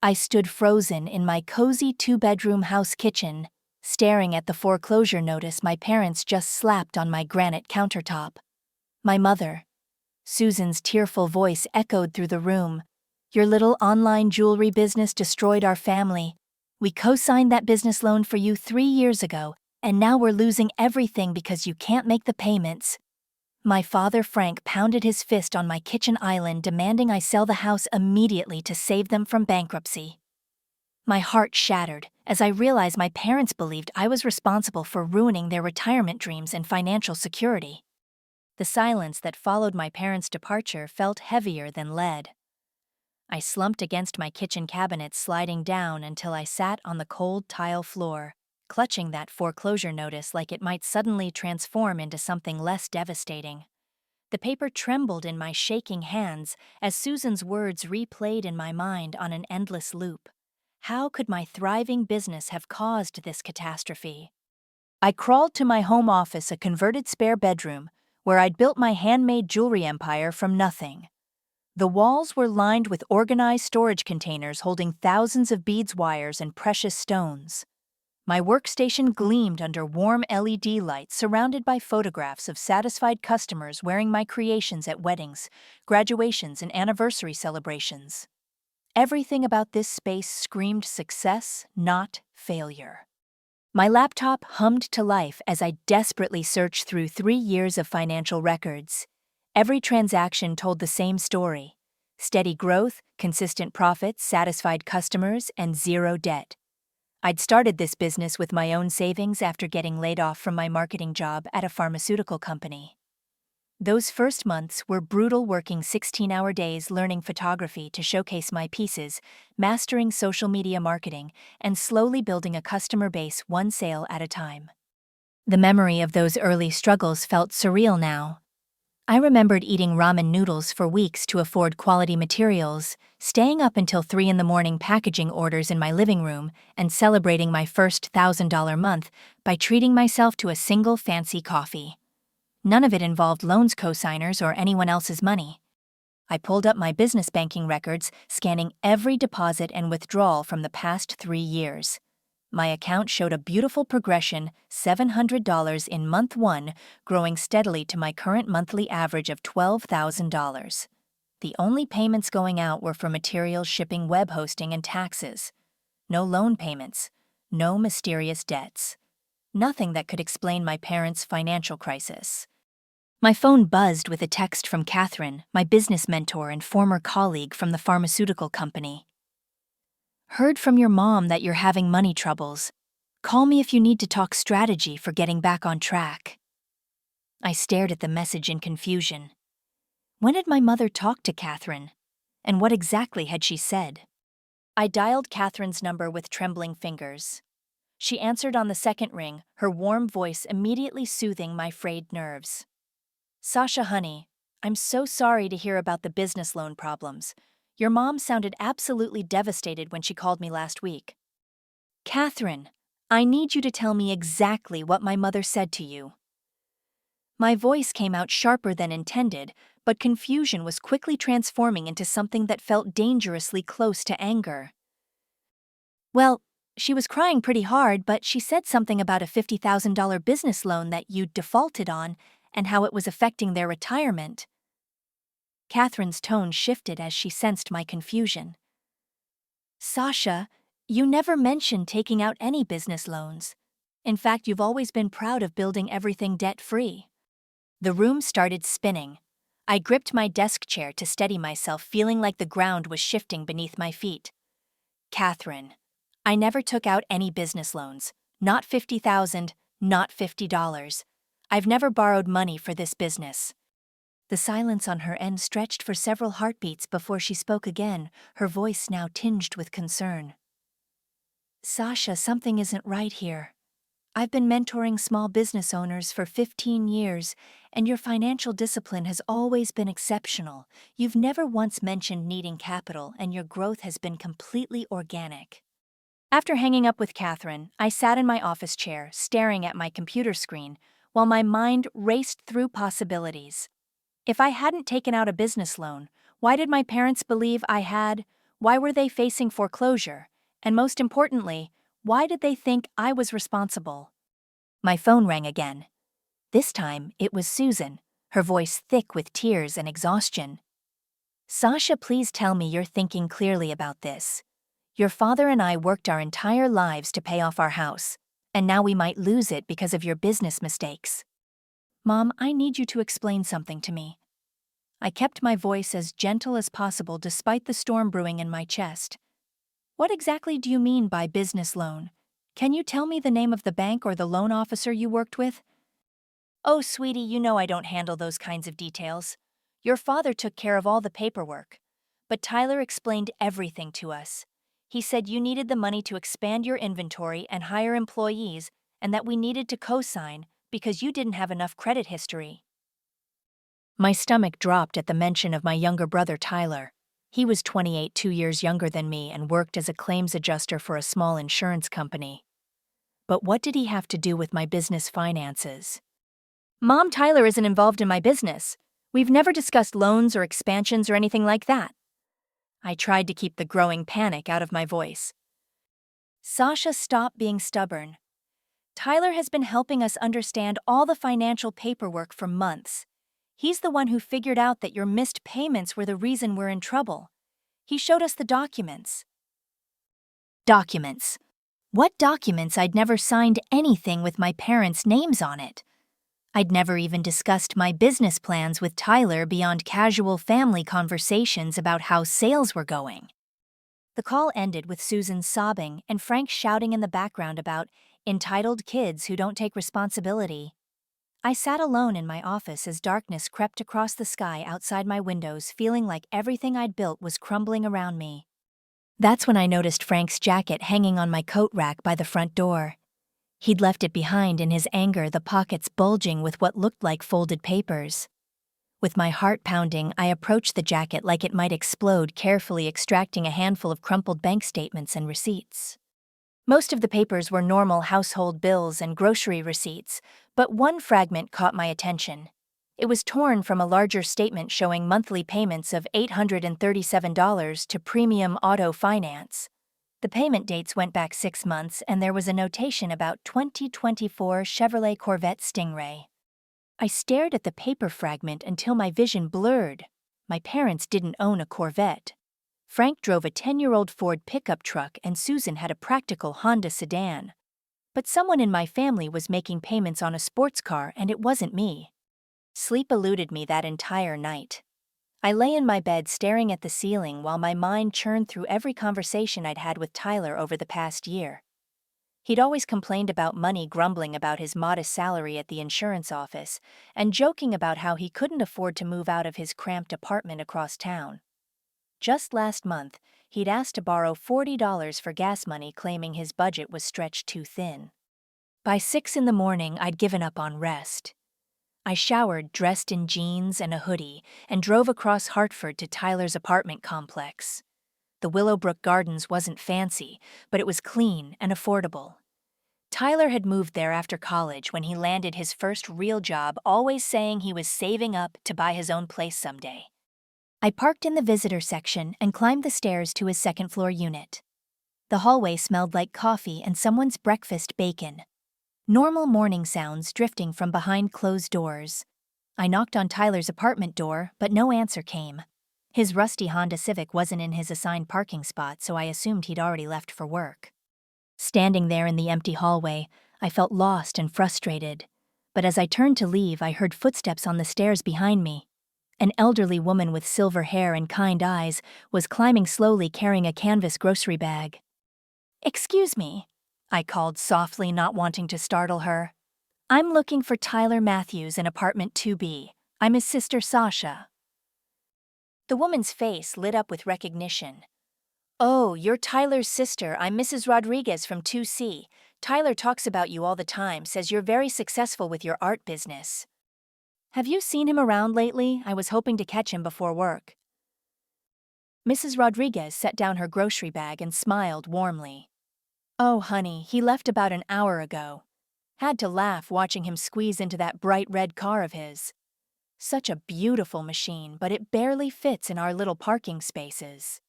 I stood frozen in my cozy two-bedroom house kitchen, staring at the foreclosure notice my parents just slapped on my granite countertop. My mother, Susan's tearful voice echoed through the room. "Your little online jewelry business destroyed our family. We co-signed that business loan for you 3 years ago, and now we're losing everything because you can't make the payments." My father Frank pounded his fist on my kitchen island, demanding I sell the house immediately to save them from bankruptcy. My heart shattered as I realized my parents believed I was responsible for ruining their retirement dreams and financial security. The silence that followed my parents' departure felt heavier than lead. I slumped against my kitchen cabinet, sliding down until I sat on the cold tile floor, clutching that foreclosure notice like it might suddenly transform into something less devastating. The paper trembled in my shaking hands as Susan's words replayed in my mind on an endless loop. How could my thriving business have caused this catastrophe? I crawled to my home office, a converted spare bedroom, where I'd built my handmade jewelry empire from nothing. The walls were lined with organized storage containers holding thousands of beads, wires, and precious stones. My workstation gleamed under warm LED lights, surrounded by photographs of satisfied customers wearing my creations at weddings, graduations, and anniversary celebrations. Everything about this space screamed success, not failure. My laptop hummed to life as I desperately searched through 3 years of financial records. Every transaction told the same story: steady growth, consistent profits, satisfied customers, and zero debt. I'd started this business with my own savings after getting laid off from my marketing job at a pharmaceutical company. Those first months were brutal, working 16-hour days learning photography to showcase my pieces, mastering social media marketing, and slowly building a customer base one sale at a time. The memory of those early struggles felt surreal now. I remembered eating ramen noodles for weeks to afford quality materials, staying up until 3 a.m. packaging orders in my living room, and celebrating my first $1,000 month by treating myself to a single fancy coffee. None of it involved loans, cosigners, or anyone else's money. I pulled up my business banking records, scanning every deposit and withdrawal from the past 3 years. My account showed a beautiful progression: $700 in month 1, growing steadily to my current monthly average of $12,000. The only payments going out were for materials, shipping, web hosting, and taxes. No loan payments, no mysterious debts. Nothing that could explain my parents' financial crisis. My phone buzzed with a text from Catherine, my business mentor and former colleague from the pharmaceutical company. "Heard from your mom that you're having money troubles. Call me if you need to talk strategy for getting back on track." I stared at the message in confusion. When had my mother talked to Catherine? And what exactly had she said? I dialed Catherine's number with trembling fingers. She answered on the second ring, her warm voice immediately soothing my frayed nerves. "Sasha, honey, I'm so sorry to hear about the business loan problems. Your mom sounded absolutely devastated when she called me last week." "Catherine, I need you to tell me exactly what my mother said to you." My voice came out sharper than intended, but confusion was quickly transforming into something that felt dangerously close to anger. "Well, she was crying pretty hard, but she said something about a $50,000 business loan that you'd defaulted on and how it was affecting their retirement." Catherine's tone shifted as she sensed my confusion. "Sasha, you never mentioned taking out any business loans. In fact, you've always been proud of building everything debt-free." The room started spinning. I gripped my desk chair to steady myself, feeling like the ground was shifting beneath my feet. "Catherine, I never took out any business loans. Not 50,000, not $50. I've never borrowed money for this business." The silence on her end stretched for several heartbeats before she spoke again, her voice now tinged with concern. "Sasha, something isn't right here. I've been mentoring small business owners for 15 years, and your financial discipline has always been exceptional. You've never once mentioned needing capital, and your growth has been completely organic." After hanging up with Catherine, I sat in my office chair, staring at my computer screen, while my mind raced through possibilities. If I hadn't taken out a business loan, why did my parents believe I had, Why were they facing foreclosure? And most importantly, why did they think I was responsible? My phone rang again. This time, it was Susan, her voice thick with tears and exhaustion. Sasha, please tell me you're thinking clearly about this. Your father and I worked our entire lives to pay off our house, and now we might lose it because of your business mistakes. Mom, I need you to explain something to me. I kept my voice as gentle as possible despite the storm brewing in my chest. What exactly do you mean by business loan? Can you tell me the name of the bank or the loan officer you worked with? Oh, sweetie, you know I don't handle those kinds of details. Your father took care of all the paperwork. But Tyler explained everything to us. He said you needed the money to expand your inventory and hire employees, and that we needed to co-sign because you didn't have enough credit history. My stomach dropped at the mention of my younger brother Tyler. He was 28, 2 years younger than me, and worked as a claims adjuster for a small insurance company. But what did he have to do with my business finances? Mom, Tyler isn't involved in my business. We've never discussed loans or expansions or anything like that. I tried to keep the growing panic out of my voice. Sasha, stop being stubborn. Tyler has been helping us understand all the financial paperwork for months. He's the one who figured out that your missed payments were the reason we're in trouble. He showed us the documents. Documents? What documents? I'd never signed anything with my parents' names on it. I'd never even discussed my business plans with Tyler beyond casual family conversations about how sales were going. The call ended with Susan sobbing and Frank shouting in the background about entitled kids who don't take responsibility. I sat alone in my office as darkness crept across the sky outside my windows, feeling like everything I'd built was crumbling around me. That's when I noticed Frank's jacket hanging on my coat rack by the front door. He'd left it behind in his anger, the pockets bulging with what looked like folded papers. With my heart pounding, I approached the jacket like it might explode, carefully extracting a handful of crumpled bank statements and receipts. Most of the papers were normal household bills and grocery receipts, but one fragment caught my attention. It was torn from a larger statement showing monthly payments of $837 to Premium Auto Finance. The payment dates went back 6 months, and there was a notation about 2024 Chevrolet Corvette Stingray. I stared at the paper fragment until my vision blurred. My parents didn't own a Corvette. Frank drove a 10-year-old Ford pickup truck and Susan had a practical Honda sedan. But someone in my family was making payments on a sports car, and it wasn't me. Sleep eluded me that entire night. I lay in my bed staring at the ceiling while my mind churned through every conversation I'd had with Tyler over the past year. He'd always complained about money, grumbling about his modest salary at the insurance office, and joking about how he couldn't afford to move out of his cramped apartment across town. Just last month, he'd asked to borrow $40 for gas money, claiming his budget was stretched too thin. By 6 in the morning, I'd given up on rest. I showered, dressed in jeans and a hoodie, and drove across Hartford to Tyler's apartment complex. The Willowbrook Gardens wasn't fancy, but it was clean and affordable. Tyler had moved there after college when he landed his first real job, always saying he was saving up to buy his own place someday. I parked in the visitor section and climbed the stairs to his second-floor unit. The hallway smelled like coffee and someone's breakfast bacon. Normal morning sounds drifting from behind closed doors. I knocked on Tyler's apartment door, but no answer came. His rusty Honda Civic wasn't in his assigned parking spot, so I assumed he'd already left for work. Standing there in the empty hallway, I felt lost and frustrated. But as I turned to leave, I heard footsteps on the stairs behind me. An elderly woman with silver hair and kind eyes was climbing slowly, carrying a canvas grocery bag. "Excuse me," I called softly, not wanting to startle her. "I'm looking for Tyler Matthews in apartment 2B. I'm his sister Sasha." The woman's face lit up with recognition. "Oh, you're Tyler's sister. I'm Mrs. Rodriguez from 2C. Tyler talks about you all the time, says you're very successful with your art business. Have you seen him around lately? I was hoping to catch him before work." Mrs. Rodriguez set down her grocery bag and smiled warmly. "Oh, honey, he left about an hour ago. Had to laugh watching him squeeze into that bright red car of his. Such a beautiful machine, but it barely fits in our little parking spaces."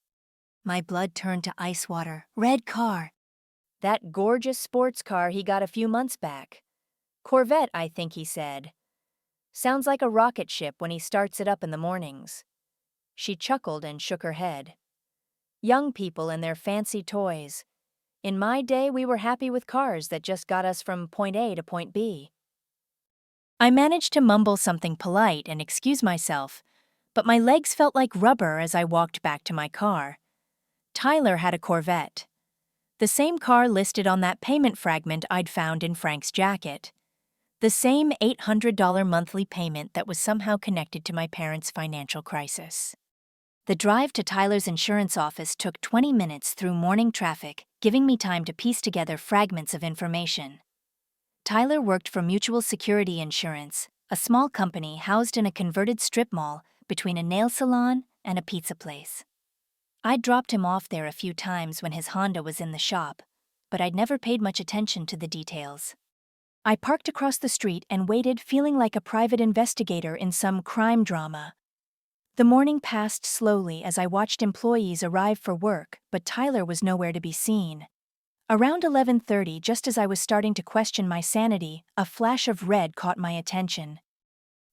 My blood turned to ice water. Red car. That gorgeous sports car he got a few months back. Corvette, I think he said. Sounds like a rocket ship when he starts it up in the mornings. She chuckled and shook her head. Young people and their fancy toys. In my day, we were happy with cars that just got us from point A to point B. I managed to mumble something polite and excuse myself, but my legs felt like rubber as I walked back to my car. Tyler had a Corvette. The same car listed on that payment fragment I'd found in Frank's jacket. The same $800 monthly payment that was somehow connected to my parents' financial crisis. The drive to Tyler's insurance office took 20 minutes through morning traffic, giving me time to piece together fragments of information. Tyler worked for Mutual Security Insurance, a small company housed in a converted strip mall between a nail salon and a pizza place. I'd dropped him off there a few times when his Honda was in the shop, but I'd never paid much attention to the details. I parked across the street and waited, feeling like a private investigator in some crime drama. The morning passed slowly as I watched employees arrive for work, but Tyler was nowhere to be seen. Around 11:30, just as I was starting to question my sanity, a flash of red caught my attention.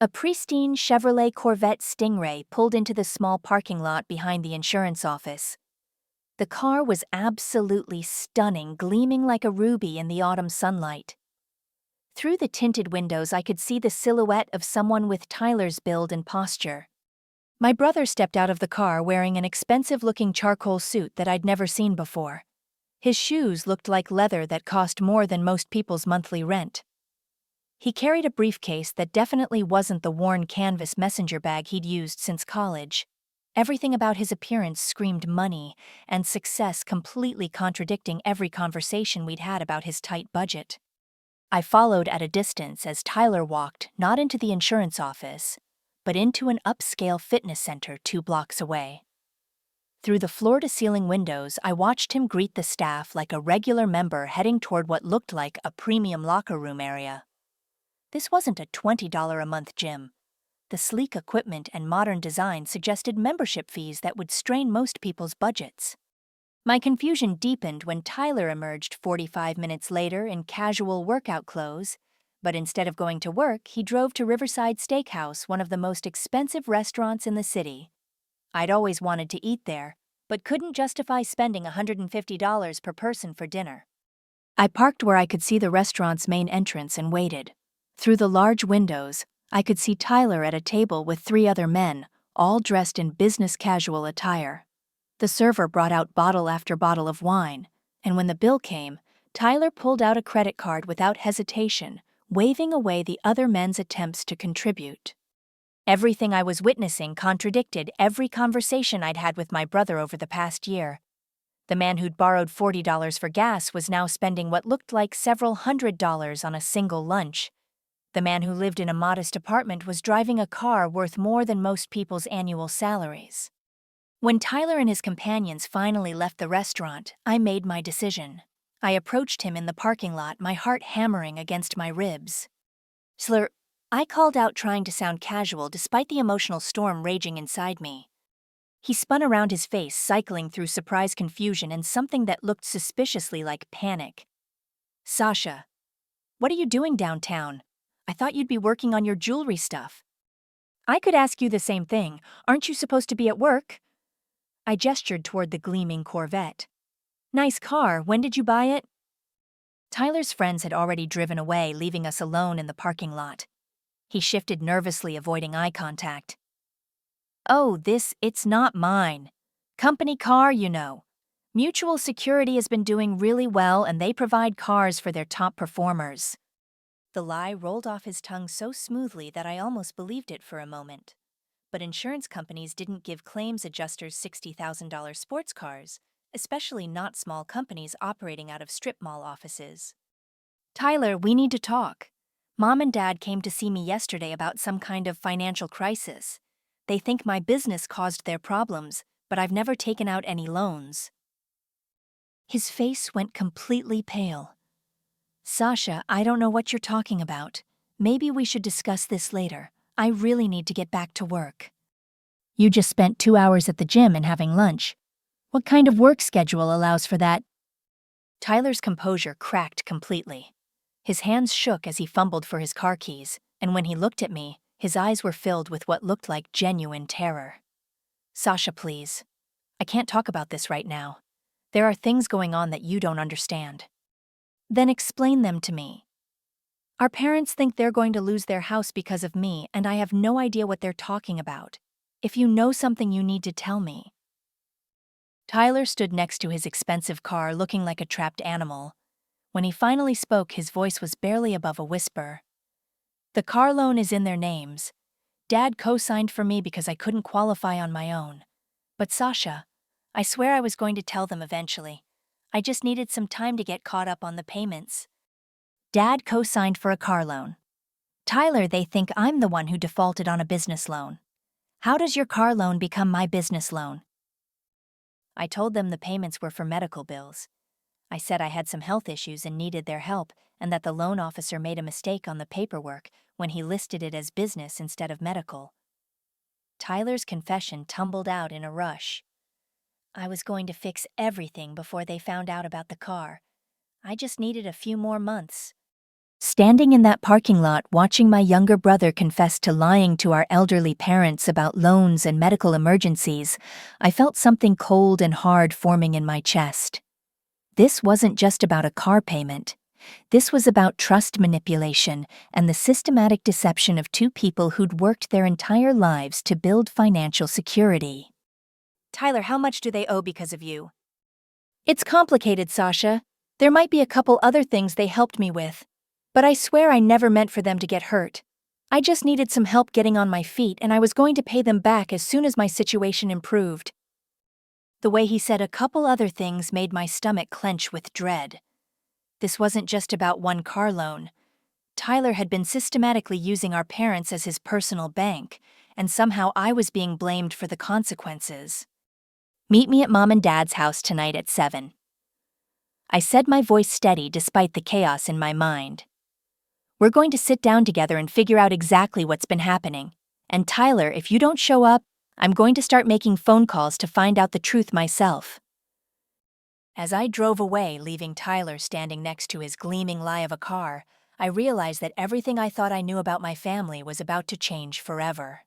A pristine Chevrolet Corvette Stingray pulled into the small parking lot behind the insurance office. The car was absolutely stunning, gleaming like a ruby in the autumn sunlight. Through the tinted windows, I could see the silhouette of someone with Tyler's build and posture. My brother stepped out of the car wearing an expensive-looking charcoal suit that I'd never seen before. His shoes looked like leather that cost more than most people's monthly rent. He carried a briefcase that definitely wasn't the worn canvas messenger bag he'd used since college. Everything about his appearance screamed money and success, completely contradicting every conversation we'd had about his tight budget. I followed at a distance as Tyler walked not into the insurance office, but into an upscale fitness center 2 blocks away. Through the floor-to-ceiling windows, I watched him greet the staff like a regular member heading toward what looked like a premium locker room area. This wasn't a $20 a month gym. The sleek equipment and modern design suggested membership fees that would strain most people's budgets. My confusion deepened when Tyler emerged 45 minutes later in casual workout clothes, but instead of going to work, he drove to Riverside Steakhouse, one of the most expensive restaurants in the city. I'd always wanted to eat there, but couldn't justify spending $150 per person for dinner. I parked where I could see the restaurant's main entrance and waited. Through the large windows, I could see Tyler at a table with 3 other men, all dressed in business casual attire. The server brought out bottle after bottle of wine, and when the bill came, Tyler pulled out a credit card without hesitation, waving away the other men's attempts to contribute. Everything I was witnessing contradicted every conversation I'd had with my brother over the past year. The man who'd borrowed $40 for gas was now spending what looked like several $100s on a single lunch. The man who lived in a modest apartment was driving a car worth more than most people's annual salaries. When Tyler and his companions finally left the restaurant, I made my decision. I approached him in the parking lot, my heart hammering against my ribs. "Sir," I called out, trying to sound casual despite the emotional storm raging inside me. He spun around, his face cycling through surprise, confusion, and something that looked suspiciously like panic. "Sasha, what are you doing downtown? I thought you'd be working on your jewelry stuff." "I could ask you the same thing. Aren't you supposed to be at work?" I gestured toward the gleaming Corvette. "Nice car. When did you buy it?" Tyler's friends had already driven away, leaving us alone in the parking lot. He shifted nervously, avoiding eye contact. "Oh, it's not mine. Company car, you know. Mutual Security has been doing really well, and they provide cars for their top performers." The lie rolled off his tongue so smoothly that I almost believed it for a moment. But insurance companies didn't give claims adjusters $60,000 sports cars, especially not small companies operating out of strip mall offices. "Tyler, we need to talk. Mom and Dad came to see me yesterday about some kind of financial crisis. They think my business caused their problems, but I've never taken out any loans." His face went completely pale. "Sasha, I don't know what you're talking about. Maybe we should discuss this later. I really need to get back to work." "You just spent 2 hours at the gym and having lunch. What kind of work schedule allows for that? Tyler's composure cracked completely. His hands shook as he fumbled for his car keys, and when he looked at me, his eyes were filled with what looked like genuine terror. Sasha, please. I can't talk about this right now. There are things going on that you don't understand. Then explain them to me. Our parents think they're going to lose their house because of me, and I have no idea what they're talking about. If you know something, you need to tell me. Tyler stood next to his expensive car looking like a trapped animal. When he finally spoke, his voice was barely above a whisper. The car loan is in their names. Dad co-signed for me because I couldn't qualify on my own. But Sasha, I swear I was going to tell them eventually. I just needed some time to get caught up on the payments. Dad co-signed for a car loan. Tyler, they think I'm the one who defaulted on a business loan. How does your car loan become my business loan? I told them the payments were for medical bills. I said I had some health issues and needed their help, and that the loan officer made a mistake on the paperwork when he listed it as business instead of medical. Tyler's confession tumbled out in a rush. I was going to fix everything before they found out about the car. I just needed a few more months. Standing in that parking lot watching my younger brother confess to lying to our elderly parents about loans and medical emergencies, I felt something cold and hard forming in my chest. This wasn't just about a car payment. This was about trust manipulation and the systematic deception of two people who'd worked their entire lives to build financial security. Tyler, how much do they owe because of you? It's complicated, Sasha. There might be a couple other things they helped me with. But I swear I never meant for them to get hurt. I just needed some help getting on my feet, and I was going to pay them back as soon as my situation improved. The way he said a couple other things made my stomach clench with dread. This wasn't just about one car loan. Tyler had been systematically using our parents as his personal bank, and somehow I was being blamed for the consequences. Meet me at Mom and Dad's house tonight at 7. I said, my voice steady despite the chaos in my mind. We're going to sit down together and figure out exactly what's been happening. And Tyler, if you don't show up, I'm going to start making phone calls to find out the truth myself. As I drove away, leaving Tyler standing next to his gleaming lie of a car, I realized that everything I thought I knew about my family was about to change forever.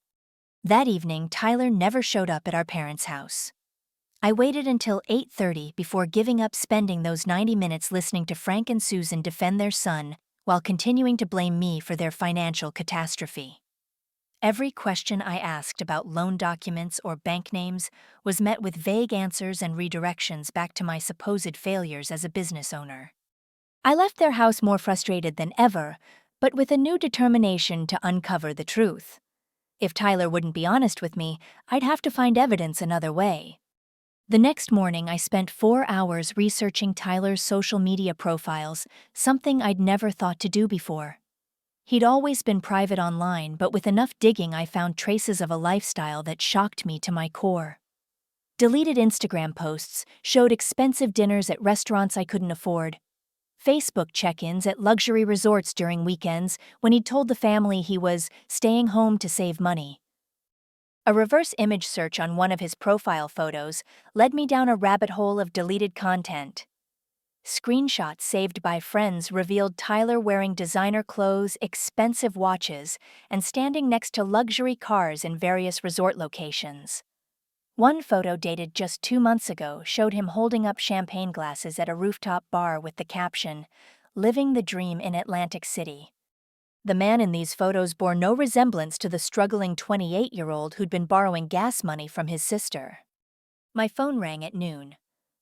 That evening, Tyler never showed up at our parents' house. I waited until 8:30 before giving up spending those 90 minutes listening to Frank and Susan defend their son while continuing to blame me for their financial catastrophe. Every question I asked about loan documents or bank names was met with vague answers and redirections back to my supposed failures as a business owner. I left their house more frustrated than ever, but with a new determination to uncover the truth. If Tyler wouldn't be honest with me, I'd have to find evidence another way. The next morning, I spent 4 hours researching Tyler's social media profiles, something I'd never thought to do before. He'd always been private online, but with enough digging, I found traces of a lifestyle that shocked me to my core. Deleted Instagram posts showed expensive dinners at restaurants I couldn't afford, Facebook check-ins at luxury resorts during weekends when he'd told the family he was staying home to save money. A reverse image search on one of his profile photos led me down a rabbit hole of deleted content. Screenshots saved by friends revealed Tyler wearing designer clothes, expensive watches, and standing next to luxury cars in various resort locations. One photo dated just 2 months ago showed him holding up champagne glasses at a rooftop bar with the caption, "Living the Dream in Atlantic City." The man in these photos bore no resemblance to the struggling 28-year-old who'd been borrowing gas money from his sister. My phone rang at noon.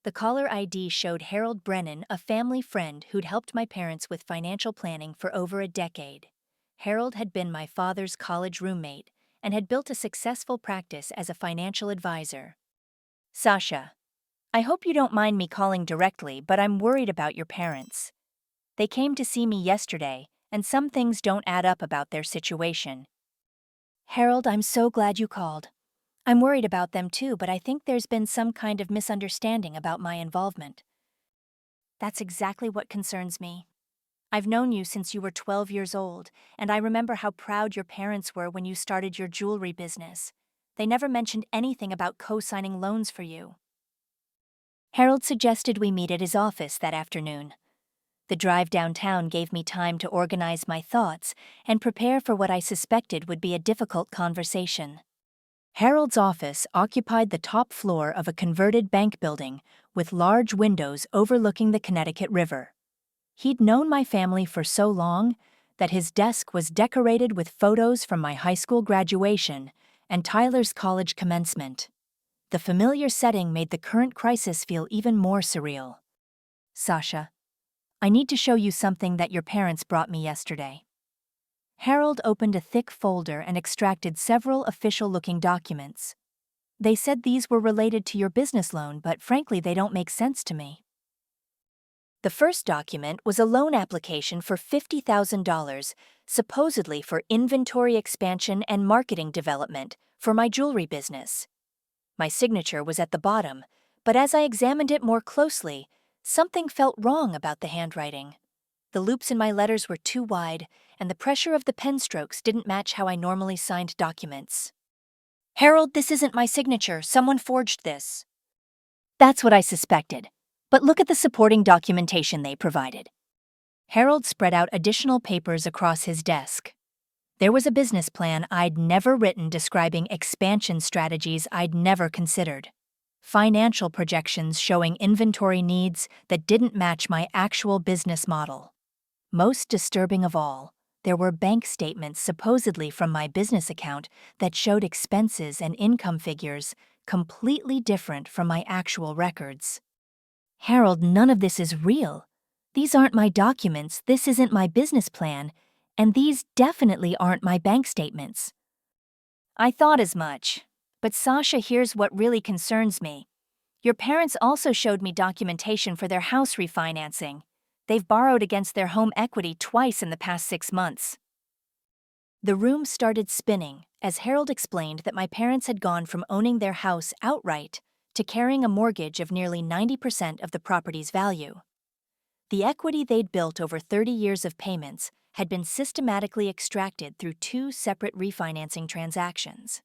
The caller ID showed Harold Brennan, a family friend who'd helped my parents with financial planning for over a decade. Harold had been my father's college roommate and had built a successful practice as a financial advisor. Sasha, I hope you don't mind me calling directly, but I'm worried about your parents. They came to see me yesterday, and some things don't add up about their situation. Harold, I'm so glad you called. I'm worried about them too, but I think there's been some kind of misunderstanding about my involvement. That's exactly what concerns me. I've known you since you were 12 years old, and I remember how proud your parents were when you started your jewelry business. They never mentioned anything about co-signing loans for you. Harold suggested we meet at his office that afternoon. The drive downtown gave me time to organize my thoughts and prepare for what I suspected would be a difficult conversation. Harold's office occupied the top floor of a converted bank building with large windows overlooking the Connecticut River. He'd known my family for so long that his desk was decorated with photos from my high school graduation and Tyler's college commencement. The familiar setting made the current crisis feel even more surreal. "Sasha, I need to show you something that your parents brought me yesterday." Harold opened a thick folder and extracted several official-looking documents. "They said these were related to your business loan, but frankly they don't make sense to me." The first document was a loan application for $50,000, supposedly for inventory expansion and marketing development for my jewelry business. My signature was at the bottom, but as I examined it more closely, something felt wrong about the handwriting. The loops in my letters were too wide, and the pressure of the pen strokes didn't match how I normally signed documents. "Harold, this isn't my signature. Someone forged this." "That's what I suspected. But look at the supporting documentation they provided." Harold spread out additional papers across his desk. There was a business plan I'd never written describing expansion strategies I'd never considered. Financial projections showing inventory needs that didn't match my actual business model. Most disturbing of all, there were bank statements supposedly from my business account that showed expenses and income figures completely different from my actual records. "Harold, none of this is real. These aren't my documents, this isn't my business plan, and these definitely aren't my bank statements." "I thought as much. But Sasha, here's what really concerns me. Your parents also showed me documentation for their house refinancing. They've borrowed against their home equity twice in the past 6 months." The room started spinning as Harold explained that my parents had gone from owning their house outright to carrying a mortgage of nearly 90% of the property's value. The equity they'd built over 30 years of payments had been systematically extracted through 2 separate refinancing transactions.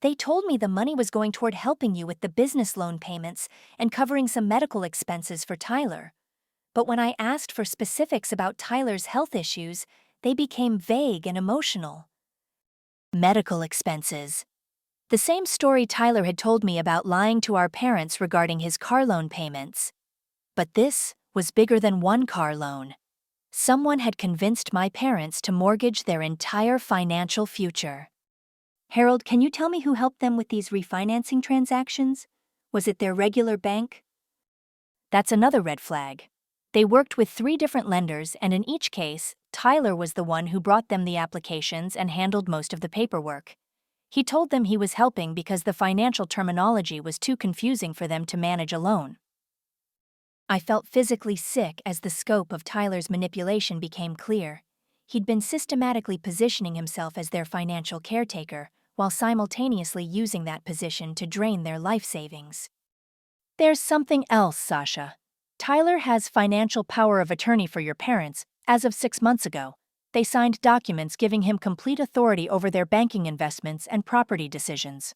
"They told me the money was going toward helping you with the business loan payments and covering some medical expenses for Tyler. But when I asked for specifics about Tyler's health issues, they became vague and emotional." Medical expenses. The same story Tyler had told me about lying to our parents regarding his car loan payments. But this was bigger than one car loan. Someone had convinced my parents to mortgage their entire financial future. "Harold, can you tell me who helped them with these refinancing transactions? Was it their regular bank?" That's another red flag. They worked with 3 different lenders, and in each case, Tyler was the one who brought them the applications and handled most of the paperwork. He told them he was helping because the financial terminology was too confusing for them to manage alone. I felt physically sick as the scope of Tyler's manipulation became clear. He'd been systematically positioning himself as their financial caretaker, while simultaneously using that position to drain their life savings. "There's something else, Sasha. Tyler has financial power of attorney for your parents as of 6 months ago. They signed documents giving him complete authority over their banking investments and property decisions."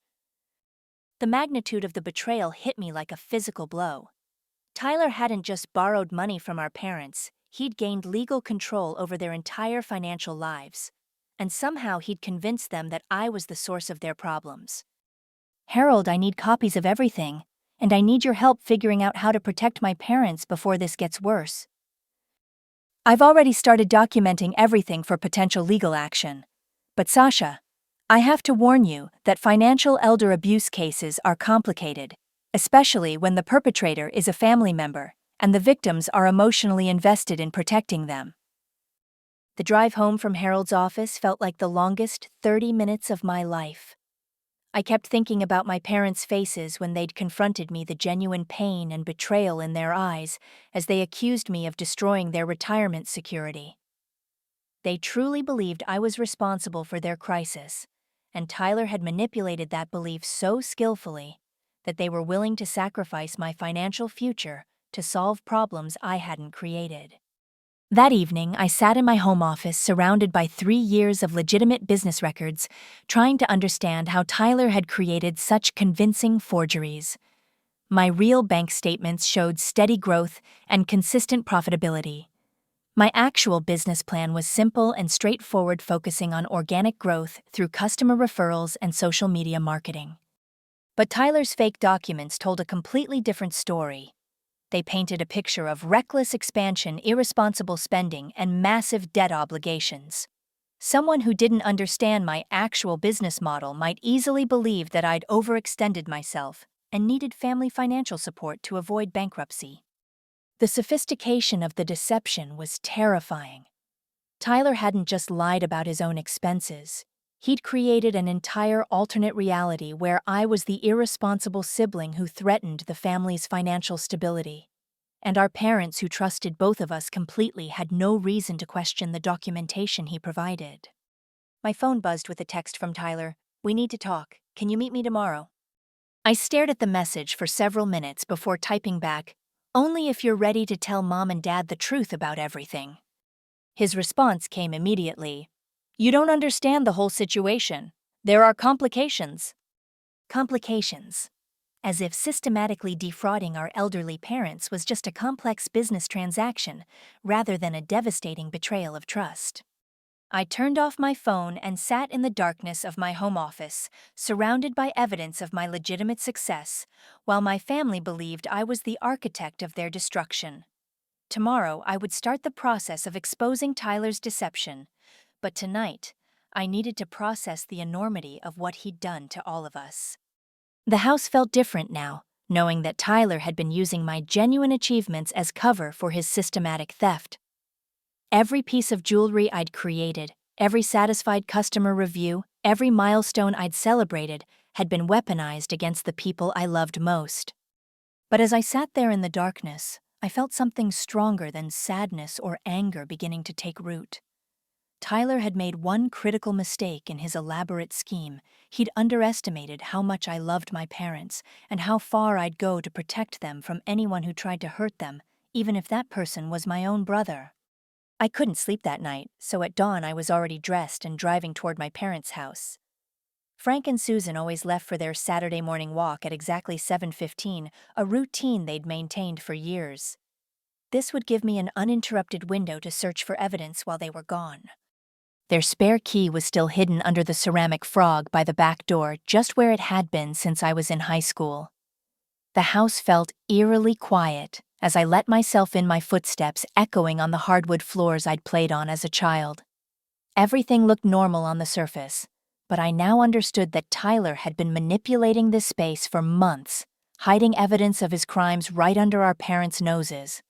The magnitude of the betrayal hit me like a physical blow. Tyler hadn't just borrowed money from our parents, he'd gained legal control over their entire financial lives. And somehow he'd convinced them that I was the source of their problems. "Harold, I need copies of everything, and I need your help figuring out how to protect my parents before this gets worse." "I've already started documenting everything for potential legal action. But Sasha, I have to warn you that financial elder abuse cases are complicated, especially when the perpetrator is a family member and the victims are emotionally invested in protecting them." The drive home from Harold's office felt like the longest 30 minutes of my life. I kept thinking about my parents' faces when they'd confronted me, the genuine pain and betrayal in their eyes as they accused me of destroying their retirement security. They truly believed I was responsible for their crisis, and Tyler had manipulated that belief so skillfully that they were willing to sacrifice my financial future to solve problems I hadn't created. That evening, I sat in my home office surrounded by 3 years of legitimate business records, trying to understand how Tyler had created such convincing forgeries. My real bank statements showed steady growth and consistent profitability. My actual business plan was simple and straightforward, focusing on organic growth through customer referrals and social media marketing. But Tyler's fake documents told a completely different story. They painted a picture of reckless expansion, irresponsible spending, and massive debt obligations. Someone who didn't understand my actual business model might easily believe that I'd overextended myself and needed family financial support to avoid bankruptcy. The sophistication of the deception was terrifying. Tyler hadn't just lied about his own expenses. He'd created an entire alternate reality where I was the irresponsible sibling who threatened the family's financial stability. And our parents, who trusted both of us completely, had no reason to question the documentation he provided. My phone buzzed with a text from Tyler. "We need to talk. Can you meet me tomorrow?" I stared at the message for several minutes before typing back, "Only if you're ready to tell Mom and Dad the truth about everything." His response came immediately. "You don't understand the whole situation. There are complications." Complications. As if systematically defrauding our elderly parents was just a complex business transaction, rather than a devastating betrayal of trust. I turned off my phone and sat in the darkness of my home office, surrounded by evidence of my legitimate success, while my family believed I was the architect of their destruction. Tomorrow, I would start the process of exposing Tyler's deception, but tonight, I needed to process the enormity of what he'd done to all of us. The house felt different now, knowing that Tyler had been using my genuine achievements as cover for his systematic theft. Every piece of jewelry I'd created, every satisfied customer review, every milestone I'd celebrated had been weaponized against the people I loved most. But as I sat there in the darkness, I felt something stronger than sadness or anger beginning to take root. Tyler had made one critical mistake in his elaborate scheme. He'd underestimated how much I loved my parents and how far I'd go to protect them from anyone who tried to hurt them, even if that person was my own brother. I couldn't sleep that night, so at dawn I was already dressed and driving toward my parents' house. Frank and Susan always left for their Saturday morning walk at exactly 7:15, a routine they'd maintained for years. This would give me an uninterrupted window to search for evidence while they were gone. Their spare key was still hidden under the ceramic frog by the back door, just where it had been since I was in high school. The house felt eerily quiet as I let myself in, my footsteps echoing on the hardwood floors I'd played on as a child. Everything looked normal on the surface, but I now understood that Tyler had been manipulating this space for months, hiding evidence of his crimes right under our parents' noses.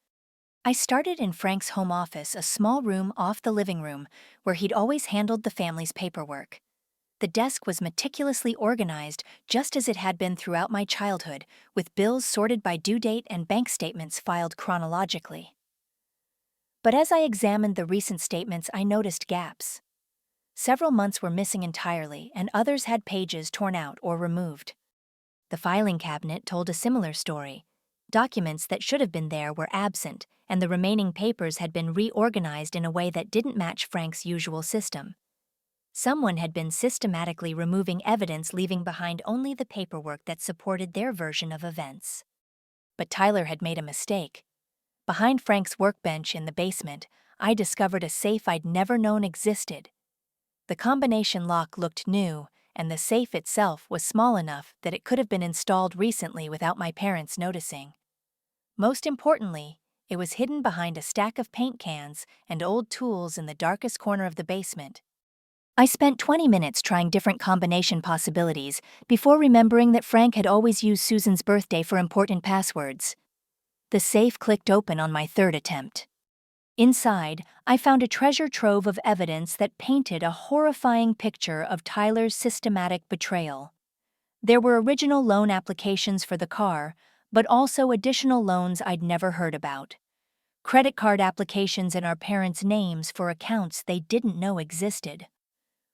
I started in Frank's home office, a small room off the living room, where he'd always handled the family's paperwork. The desk was meticulously organized, just as it had been throughout my childhood, with bills sorted by due date and bank statements filed chronologically. But as I examined the recent statements, I noticed gaps. Several months were missing entirely, and others had pages torn out or removed. The filing cabinet told a similar story. Documents that should have been there were absent, and the remaining papers had been reorganized in a way that didn't match Frank's usual system. Someone had been systematically removing evidence, leaving behind only the paperwork that supported their version of events. But Tyler had made a mistake. Behind Frank's workbench in the basement, I discovered a safe I'd never known existed. The combination lock looked new, and the safe itself was small enough that it could have been installed recently without my parents noticing. Most importantly, it was hidden behind a stack of paint cans and old tools in the darkest corner of the basement. I spent 20 minutes trying different combination possibilities before remembering that Frank had always used Susan's birthday for important passwords. The safe clicked open on my third attempt. Inside, I found a treasure trove of evidence that painted a horrifying picture of Tyler's systematic betrayal. There were original loan applications for the car, but also additional loans I'd never heard about. Credit card applications in our parents' names for accounts they didn't know existed.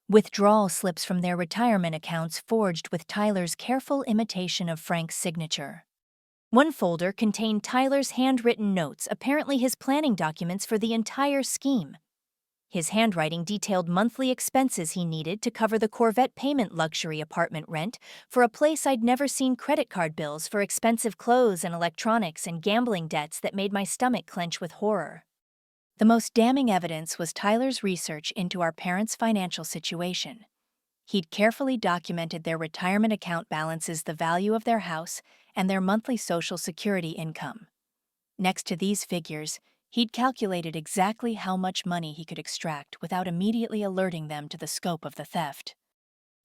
Withdrawal slips from their retirement accounts forged with Tyler's careful imitation of Frank's signature. One folder contained Tyler's handwritten notes, apparently his planning documents for the entire scheme. His handwriting detailed monthly expenses he needed to cover the Corvette payment, luxury apartment rent for a place I'd never seen, credit card bills for expensive clothes and electronics, and gambling debts that made my stomach clench with horror. The most damning evidence was Tyler's research into our parents' financial situation. He'd carefully documented their retirement account balances, the value of their house, and their monthly Social Security income. Next to these figures, he'd calculated exactly how much money he could extract without immediately alerting them to the scope of the theft.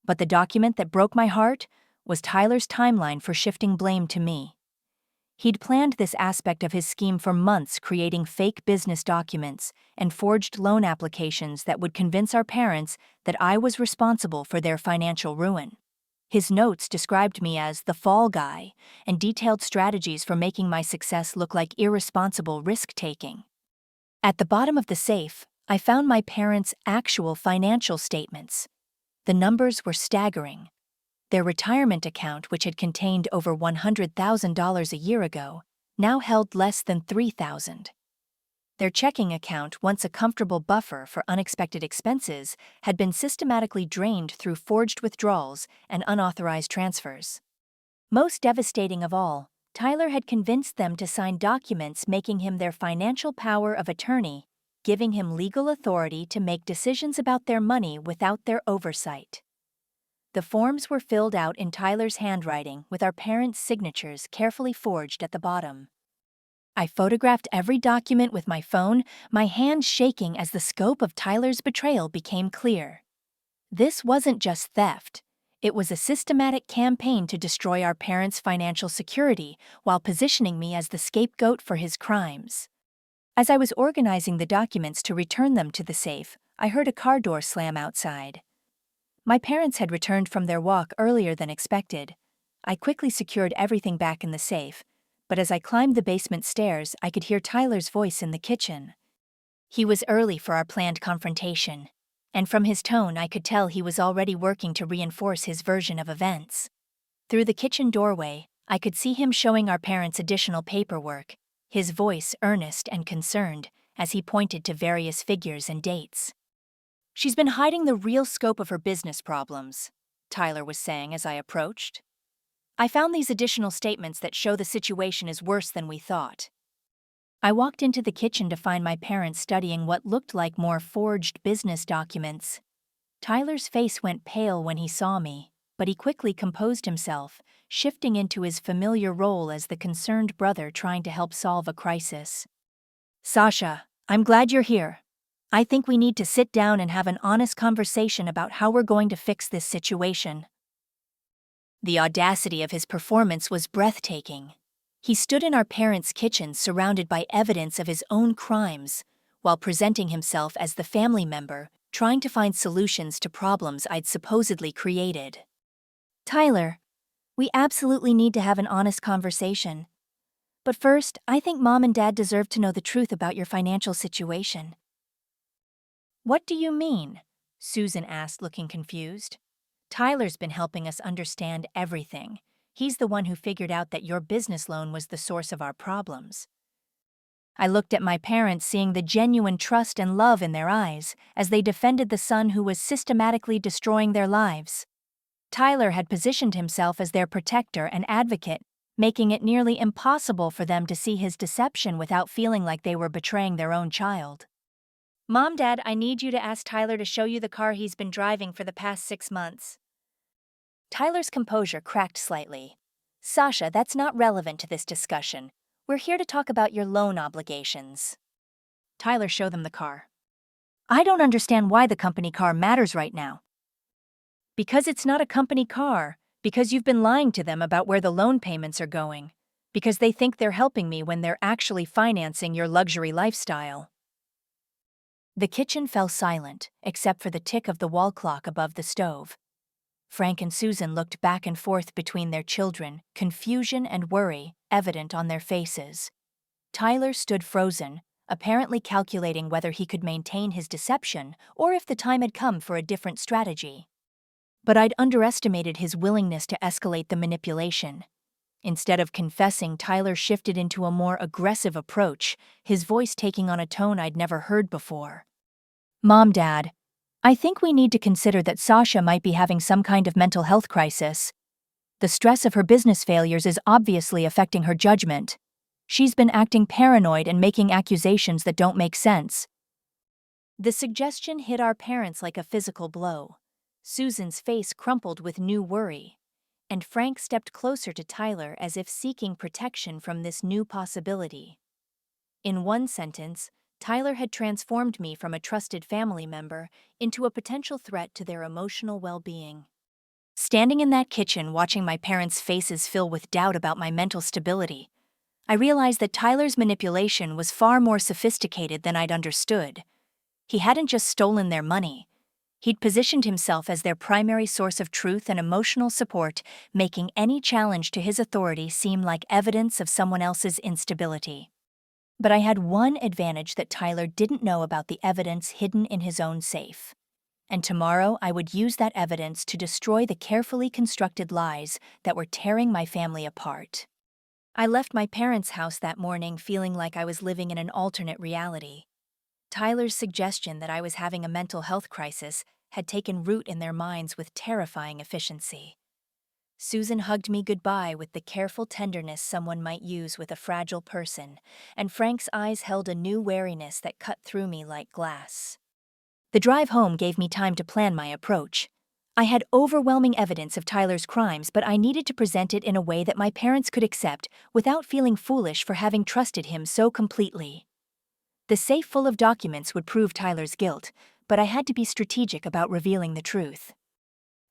But the document that broke my heart was Tyler's timeline for shifting blame to me. He'd planned this aspect of his scheme for months, creating fake business documents and forged loan applications that would convince our parents that I was responsible for their financial ruin. His notes described me as the fall guy and detailed strategies for making my success look like irresponsible risk-taking. At the bottom of the safe, I found my parents' actual financial statements. The numbers were staggering. Their retirement account, which had contained over $100,000 a year ago, now held less than $3,000. Their checking account, once a comfortable buffer for unexpected expenses, had been systematically drained through forged withdrawals and unauthorized transfers. Most devastating of all, Tyler had convinced them to sign documents making him their financial power of attorney, giving him legal authority to make decisions about their money without their oversight. The forms were filled out in Tyler's handwriting with our parents' signatures carefully forged at the bottom. I photographed every document with my phone, my hands shaking as the scope of Tyler's betrayal became clear. This wasn't just theft. It was a systematic campaign to destroy our parents' financial security while positioning me as the scapegoat for his crimes. As I was organizing the documents to return them to the safe, I heard a car door slam outside. My parents had returned from their walk earlier than expected. I quickly secured everything back in the safe, but as I climbed the basement stairs, I could hear Tyler's voice in the kitchen. He was early for our planned confrontation, and from his tone I could tell he was already working to reinforce his version of events. Through the kitchen doorway, I could see him showing our parents additional paperwork, his voice earnest and concerned as he pointed to various figures and dates. "She's been hiding the real scope of her business problems," Tyler was saying as I approached. "I found these additional statements that show the situation is worse than we thought." I walked into the kitchen to find my parents studying what looked like more forged business documents. Tyler's face went pale when he saw me, but he quickly composed himself, shifting into his familiar role as the concerned brother trying to help solve a crisis. "Sasha, I'm glad you're here. I think we need to sit down and have an honest conversation about how we're going to fix this situation." The audacity of his performance was breathtaking. He stood in our parents' kitchen surrounded by evidence of his own crimes, while presenting himself as the family member trying to find solutions to problems I'd supposedly created. "Tyler, we absolutely need to have an honest conversation. But first, I think Mom and Dad deserve to know the truth about your financial situation." "What do you mean?" Susan asked, looking confused. "Tyler's been helping us understand everything. He's the one who figured out that your business loan was the source of our problems." I looked at my parents, seeing the genuine trust and love in their eyes as they defended the son who was systematically destroying their lives. Tyler had positioned himself as their protector and advocate, making it nearly impossible for them to see his deception without feeling like they were betraying their own child. "Mom, Dad, I need you to ask Tyler to show you the car he's been driving for the past 6 months. Tyler's composure cracked slightly. "Sasha, that's not relevant to this discussion. We're here to talk about your loan obligations." Tyler showed them the car. "I don't understand why the company car matters right now." "Because it's not a company car. Because you've been lying to them about where the loan payments are going. Because they think they're helping me when they're actually financing your luxury lifestyle." The kitchen fell silent, except for the tick of the wall clock above the stove. Frank and Susan looked back and forth between their children, confusion and worry evident on their faces. Tyler stood frozen, apparently calculating whether he could maintain his deception or if the time had come for a different strategy. But I'd underestimated his willingness to escalate the manipulation. Instead of confessing, Tyler shifted into a more aggressive approach, his voice taking on a tone I'd never heard before. Mom, Dad, I think we need to consider that Sasha might be having some kind of mental health crisis. The stress of her business failures is obviously affecting her judgment. She's been acting paranoid and making accusations that don't make sense. The suggestion hit our parents like a physical blow. Susan's face crumpled with new worry, and Frank stepped closer to Tyler as if seeking protection from this new possibility. In one sentence, Tyler had transformed me from a trusted family member into a potential threat to their emotional well-being. Standing in that kitchen watching my parents' faces fill with doubt about my mental stability, I realized that Tyler's manipulation was far more sophisticated than I'd understood. He hadn't just stolen their money. He'd positioned himself as their primary source of truth and emotional support, making any challenge to his authority seem like evidence of someone else's instability. But I had one advantage that Tyler didn't know about: the evidence hidden in his own safe. And tomorrow I would use that evidence to destroy the carefully constructed lies that were tearing my family apart. I left my parents' house that morning feeling like I was living in an alternate reality. Tyler's suggestion that I was having a mental health crisis had taken root in their minds with terrifying efficiency. Susan hugged me goodbye with the careful tenderness someone might use with a fragile person, and Frank's eyes held a new wariness that cut through me like glass. The drive home gave me time to plan my approach. I had overwhelming evidence of Tyler's crimes, but I needed to present it in a way that my parents could accept without feeling foolish for having trusted him so completely. The safe full of documents would prove Tyler's guilt, but I had to be strategic about revealing the truth.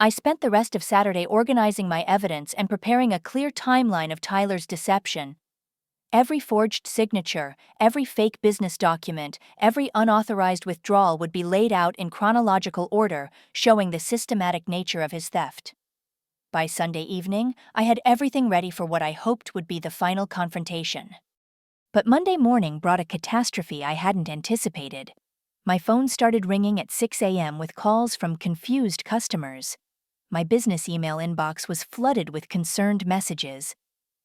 I spent the rest of Saturday organizing my evidence and preparing a clear timeline of Tyler's deception. Every forged signature, every fake business document, every unauthorized withdrawal would be laid out in chronological order, showing the systematic nature of his theft. By Sunday evening, I had everything ready for what I hoped would be the final confrontation. But Monday morning brought a catastrophe I hadn't anticipated. My phone started ringing at 6 a.m. with calls from confused customers. My business email inbox was flooded with concerned messages,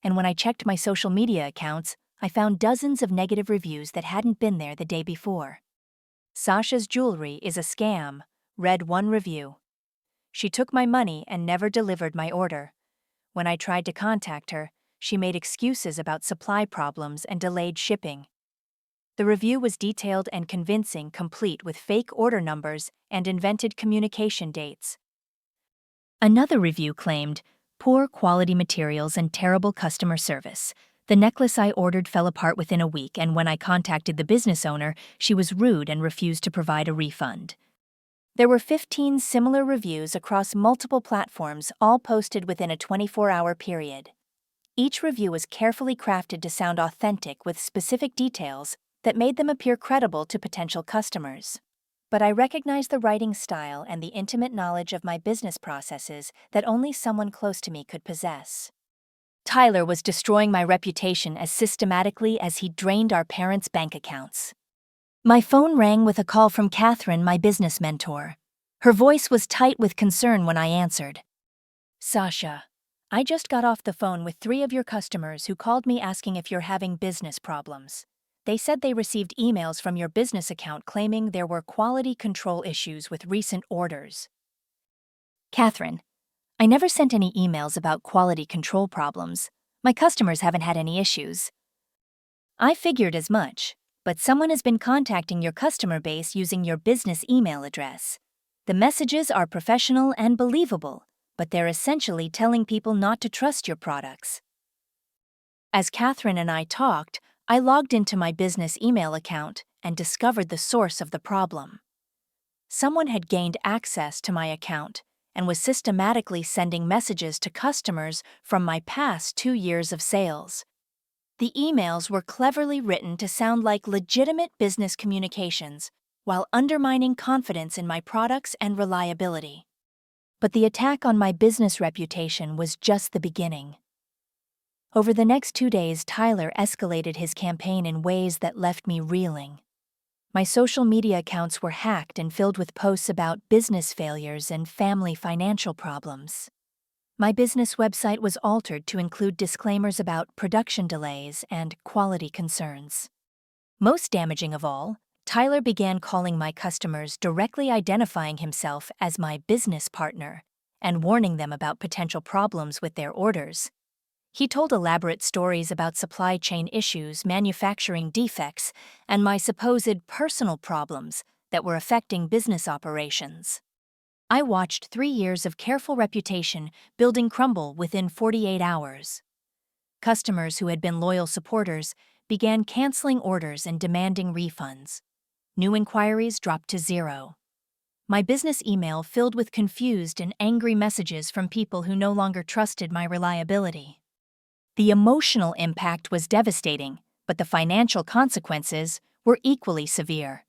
and when I checked my social media accounts, I found dozens of negative reviews that hadn't been there the day before. "Sasha's jewelry is a scam," read one review. "She took my money and never delivered my order. When I tried to contact her, she made excuses about supply problems and delayed shipping." The review was detailed and convincing, complete with fake order numbers and invented communication dates. Another review claimed, "Poor quality materials and terrible customer service. The necklace I ordered fell apart within a week, and when I contacted the business owner, she was rude and refused to provide a refund." There were 15 similar reviews across multiple platforms, all posted within a 24-hour period. Each review was carefully crafted to sound authentic with specific details that made them appear credible to potential customers. But I recognized the writing style and the intimate knowledge of my business processes that only someone close to me could possess. Tyler was destroying my reputation as systematically as he drained our parents' bank accounts. My phone rang with a call from Catherine, my business mentor. Her voice was tight with concern when I answered. "Sasha, I just got off the phone with 3 of your customers who called me asking if you're having business problems. They said they received emails from your business account claiming there were quality control issues with recent orders." "Catherine, I never sent any emails about quality control problems. My customers haven't had any issues." "I figured as much, but someone has been contacting your customer base using your business email address. The messages are professional and believable, but they're essentially telling people not to trust your products." As Catherine and I talked, I logged into my business email account and discovered the source of the problem. Someone had gained access to my account and was systematically sending messages to customers from my past 2 years of sales. The emails were cleverly written to sound like legitimate business communications while undermining confidence in my products and reliability. But the attack on my business reputation was just the beginning. Over the next 2 days, Tyler escalated his campaign in ways that left me reeling. My social media accounts were hacked and filled with posts about business failures and family financial problems. My business website was altered to include disclaimers about production delays and quality concerns. Most damaging of all, Tyler began calling my customers, directly identifying himself as my business partner and warning them about potential problems with their orders. He told elaborate stories about supply chain issues, manufacturing defects, and my supposed personal problems that were affecting business operations. I watched 3 years of careful reputation building crumble within 48 hours. Customers who had been loyal supporters began canceling orders and demanding refunds. New inquiries dropped to zero. My business email filled with confused and angry messages from people who no longer trusted my reliability. The emotional impact was devastating, but the financial consequences were equally severe.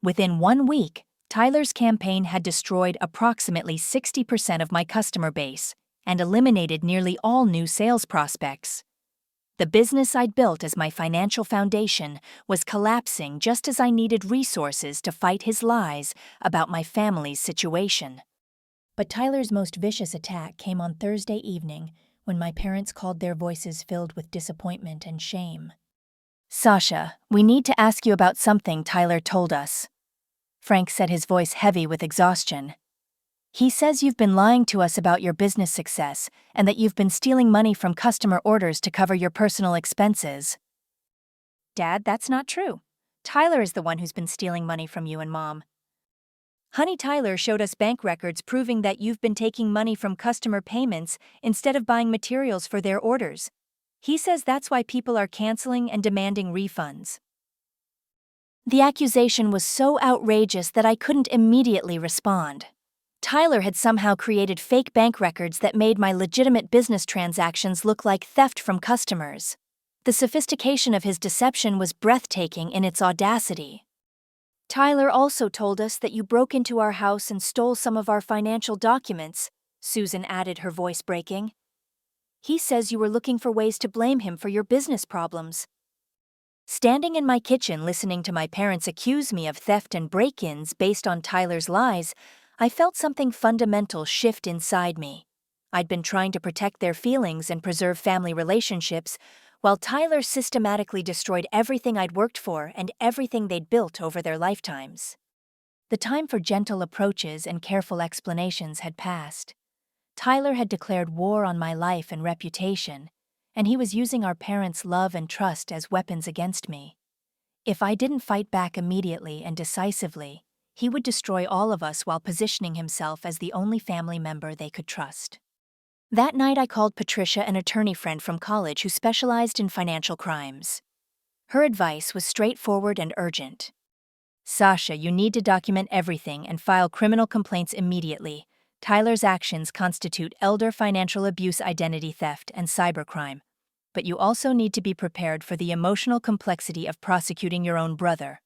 Within 1 week, Tyler's campaign had destroyed approximately 60% of my customer base and eliminated nearly all new sales prospects. The business I'd built as my financial foundation was collapsing just as I needed resources to fight his lies about my family's situation. But Tyler's most vicious attack came on Thursday evening when my parents called, their voices filled with disappointment and shame. "Sasha, we need to ask you about something," Tyler told us. Frank said, his voice heavy with exhaustion. "He says you've been lying to us about your business success and that you've been stealing money from customer orders to cover your personal expenses." "Dad, that's not true. Tyler is the one who's been stealing money from you and Mom. Honey, Tyler showed us bank records proving that you've been taking money from customer payments instead of buying materials for their orders. He says that's why people are canceling and demanding refunds." The accusation was so outrageous that I couldn't immediately respond. Tyler had somehow created fake bank records that made my legitimate business transactions look like theft from customers. The sophistication of his deception was breathtaking in its audacity. "Tyler also told us that you broke into our house and stole some of our financial documents," Susan added, her voice breaking. "He says you were looking for ways to blame him for your business problems." Standing in my kitchen listening to my parents accuse me of theft and break-ins based on Tyler's lies, I felt something fundamental shift inside me. I'd been trying to protect their feelings and preserve family relationships, while Tyler systematically destroyed everything I'd worked for and everything they'd built over their lifetimes. The time for gentle approaches and careful explanations had passed. Tyler had declared war on my life and reputation, and he was using our parents' love and trust as weapons against me. If I didn't fight back immediately and decisively, he would destroy all of us while positioning himself as the only family member they could trust. That night I called Patricia, an attorney friend from college who specialized in financial crimes. Her advice was straightforward and urgent. "Sasha, you need to document everything and file criminal complaints immediately. Tyler's actions constitute elder financial abuse, identity theft, and cybercrime. But you also need to be prepared for the emotional complexity of prosecuting your own brother."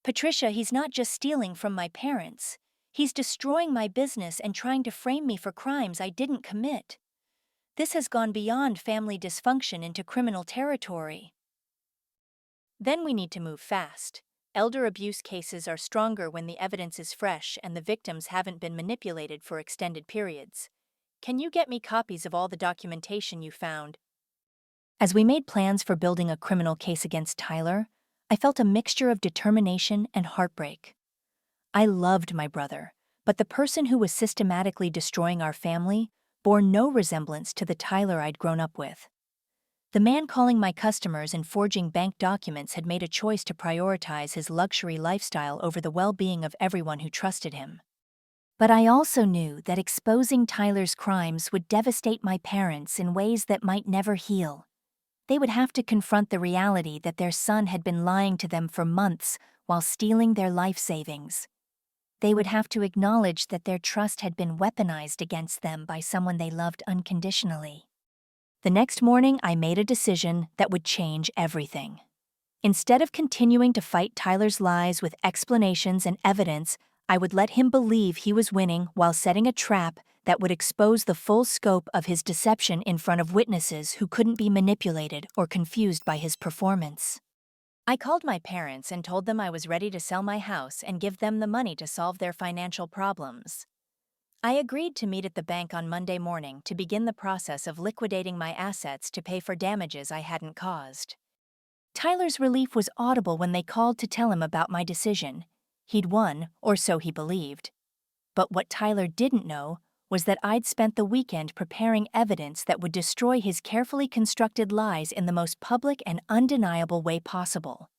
"Patricia, he's not just stealing from my parents. He's destroying my business and trying to frame me for crimes I didn't commit. This has gone beyond family dysfunction into criminal territory." "Then we need to move fast. Elder abuse cases are stronger when the evidence is fresh and the victims haven't been manipulated for extended periods. Can you get me copies of all the documentation you found?" As we made plans for building a criminal case against Tyler, I felt a mixture of determination and heartbreak. I loved my brother, but the person who was systematically destroying our family bore no resemblance to the Tyler I'd grown up with. The man calling my customers and forging bank documents had made a choice to prioritize his luxury lifestyle over the well-being of everyone who trusted him. But I also knew that exposing Tyler's crimes would devastate my parents in ways that might never heal. They would have to confront the reality that their son had been lying to them for months while stealing their life savings. They would have to acknowledge that their trust had been weaponized against them by someone they loved unconditionally. The next morning, I made a decision that would change everything. Instead of continuing to fight Tyler's lies with explanations and evidence, I would let him believe he was winning while setting a trap that would expose the full scope of his deception in front of witnesses who couldn't be manipulated or confused by his performance. I called my parents and told them I was ready to sell my house and give them the money to solve their financial problems. I agreed to meet at the bank on Monday morning to begin the process of liquidating my assets to pay for damages I hadn't caused. Tyler's relief was audible when they called to tell him about my decision. He'd won, or so he believed. But what Tyler didn't know was that I'd spent the weekend preparing evidence that would destroy his carefully constructed lies in the most public and undeniable way possible.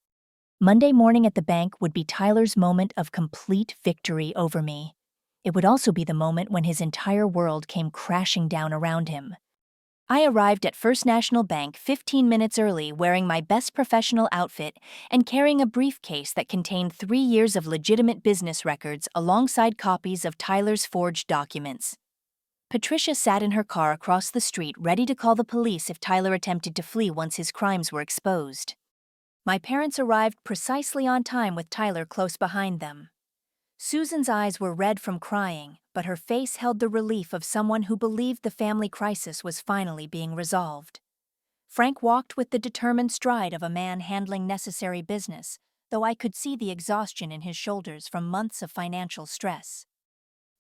Monday morning at the bank would be Tyler's moment of complete victory over me. It would also be the moment when his entire world came crashing down around him. I arrived at First National Bank 15 minutes early wearing my best professional outfit and carrying a briefcase that contained 3 years of legitimate business records alongside copies of Tyler's forged documents. Patricia sat in her car across the street ready to call the police if Tyler attempted to flee once his crimes were exposed. My parents arrived precisely on time with Tyler close behind them. Susan's eyes were red from crying, but her face held the relief of someone who believed the family crisis was finally being resolved. Frank walked with the determined stride of a man handling necessary business, though I could see the exhaustion in his shoulders from months of financial stress.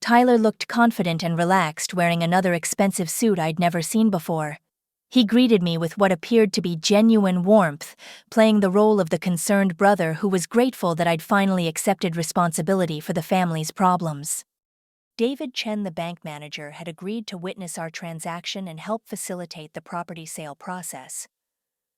Tyler looked confident and relaxed, wearing another expensive suit I'd never seen before. He greeted me with what appeared to be genuine warmth, playing the role of the concerned brother who was grateful that I'd finally accepted responsibility for the family's problems. David Chen, the bank manager, had agreed to witness our transaction and help facilitate the property sale process.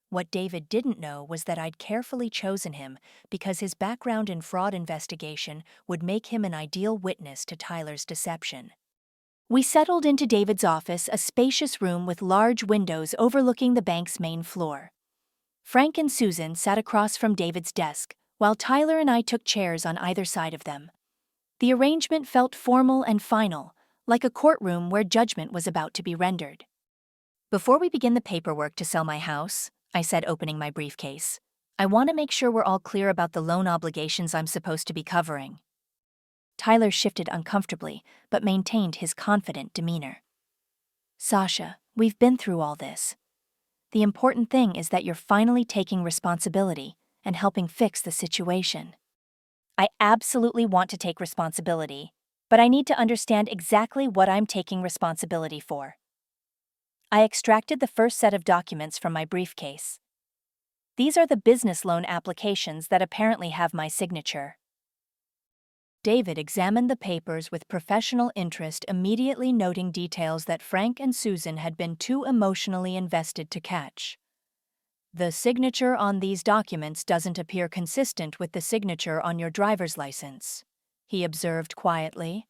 What David didn't know was that I'd carefully chosen him because his background in fraud investigation would make him an ideal witness to Tyler's deception. We settled into David's office, a spacious room with large windows overlooking the bank's main floor. Frank and Susan sat across from David's desk, while Tyler and I took chairs on either side of them. The arrangement felt formal and final, like a courtroom where judgment was about to be rendered. "Before we begin the paperwork to sell my house," I said, opening my briefcase, "I want to make sure we're all clear about the loan obligations I'm supposed to be covering." Tyler shifted uncomfortably, but maintained his confident demeanor. "Sasha, we've been through all this. The important thing is that you're finally taking responsibility and helping fix the situation." "I absolutely want to take responsibility, but I need to understand exactly what I'm taking responsibility for." I extracted the first set of documents from my briefcase. "These are the business loan applications that apparently have my signature." David examined the papers with professional interest, immediately noting details that Frank and Susan had been too emotionally invested to catch. "The signature on these documents doesn't appear consistent with the signature on your driver's license," he observed quietly.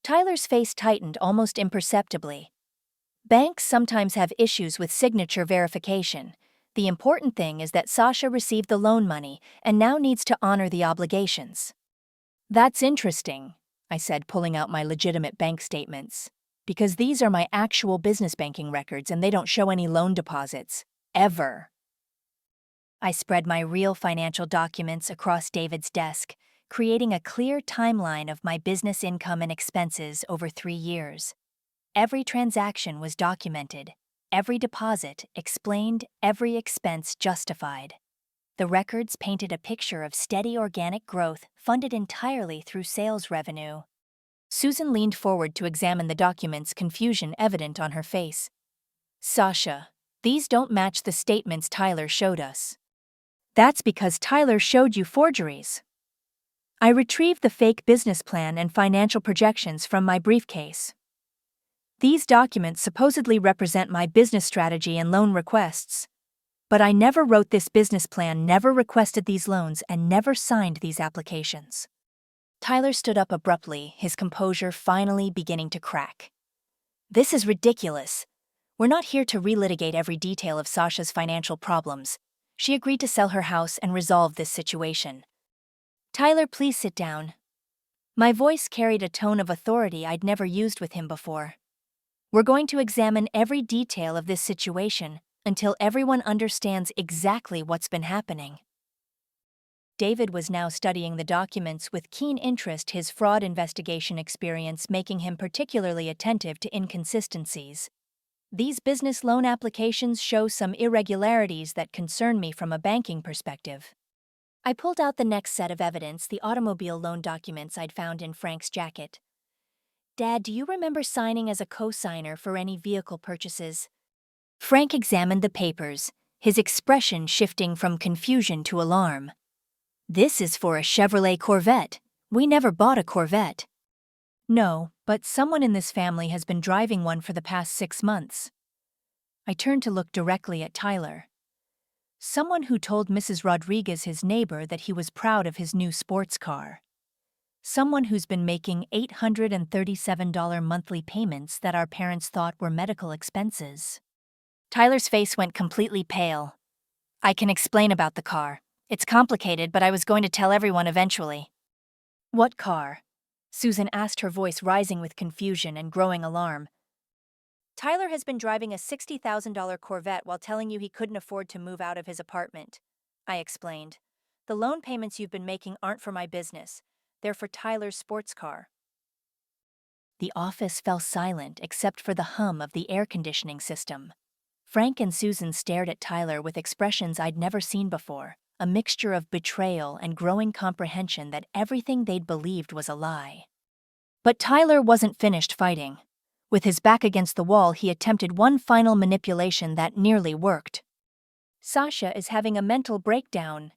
Tyler's face tightened almost imperceptibly. "Banks sometimes have issues with signature verification. The important thing is that Sasha received the loan money and now needs to honor the obligations." "That's interesting," I said, pulling out my legitimate bank statements, "because these are my actual business banking records and they don't show any loan deposits. Ever." I spread my real financial documents across David's desk, creating a clear timeline of my business income and expenses over 3 years. Every transaction was documented, every deposit explained, every expense justified. The records painted a picture of steady organic growth funded entirely through sales revenue. Susan leaned forward to examine the documents, confusion evident on her face. "Sasha, these don't match the statements Tyler showed us." "That's because Tyler showed you forgeries." I retrieved the fake business plan and financial projections from my briefcase. "These documents supposedly represent my business strategy and loan requests. But I never wrote this business plan, never requested these loans, and never signed these applications." Tyler stood up abruptly, his composure finally beginning to crack. "This is ridiculous. We're not here to relitigate every detail of Sasha's financial problems. She agreed to sell her house and resolve this situation." "Tyler, please sit down." My voice carried a tone of authority I'd never used with him before. "We're going to examine every detail of this situation until everyone understands exactly what's been happening." David was now studying the documents with keen interest, his fraud investigation experience making him particularly attentive to inconsistencies. "These business loan applications show some irregularities that concern me from a banking perspective." I pulled out the next set of evidence, the automobile loan documents I'd found in Frank's jacket. "Dad, do you remember signing as a co-signer for any vehicle purchases?" Frank examined the papers, his expression shifting from confusion to alarm. "This is for a Chevrolet Corvette. We never bought a Corvette." "No, but someone in this family has been driving one for the past 6 months." I turned to look directly at Tyler. Someone who told Mrs. Rodriguez, his neighbor, that he was proud of his new sports car. Someone who's been making $837 monthly payments that our parents thought were medical expenses. Tyler's face went completely pale. "I can explain about the car. It's complicated, but I was going to tell everyone eventually." "What car?" Susan asked, her voice rising with confusion and growing alarm. "Tyler has been driving a $60,000 Corvette while telling you he couldn't afford to move out of his apartment," I explained. "The loan payments you've been making aren't for my business. They're for Tyler's sports car." The office fell silent except for the hum of the air conditioning system. Frank and Susan stared at Tyler with expressions I'd never seen before, a mixture of betrayal and growing comprehension that everything they'd believed was a lie. But Tyler wasn't finished fighting. With his back against the wall, he attempted one final manipulation that nearly worked. "Sasha is having a mental breakdown,"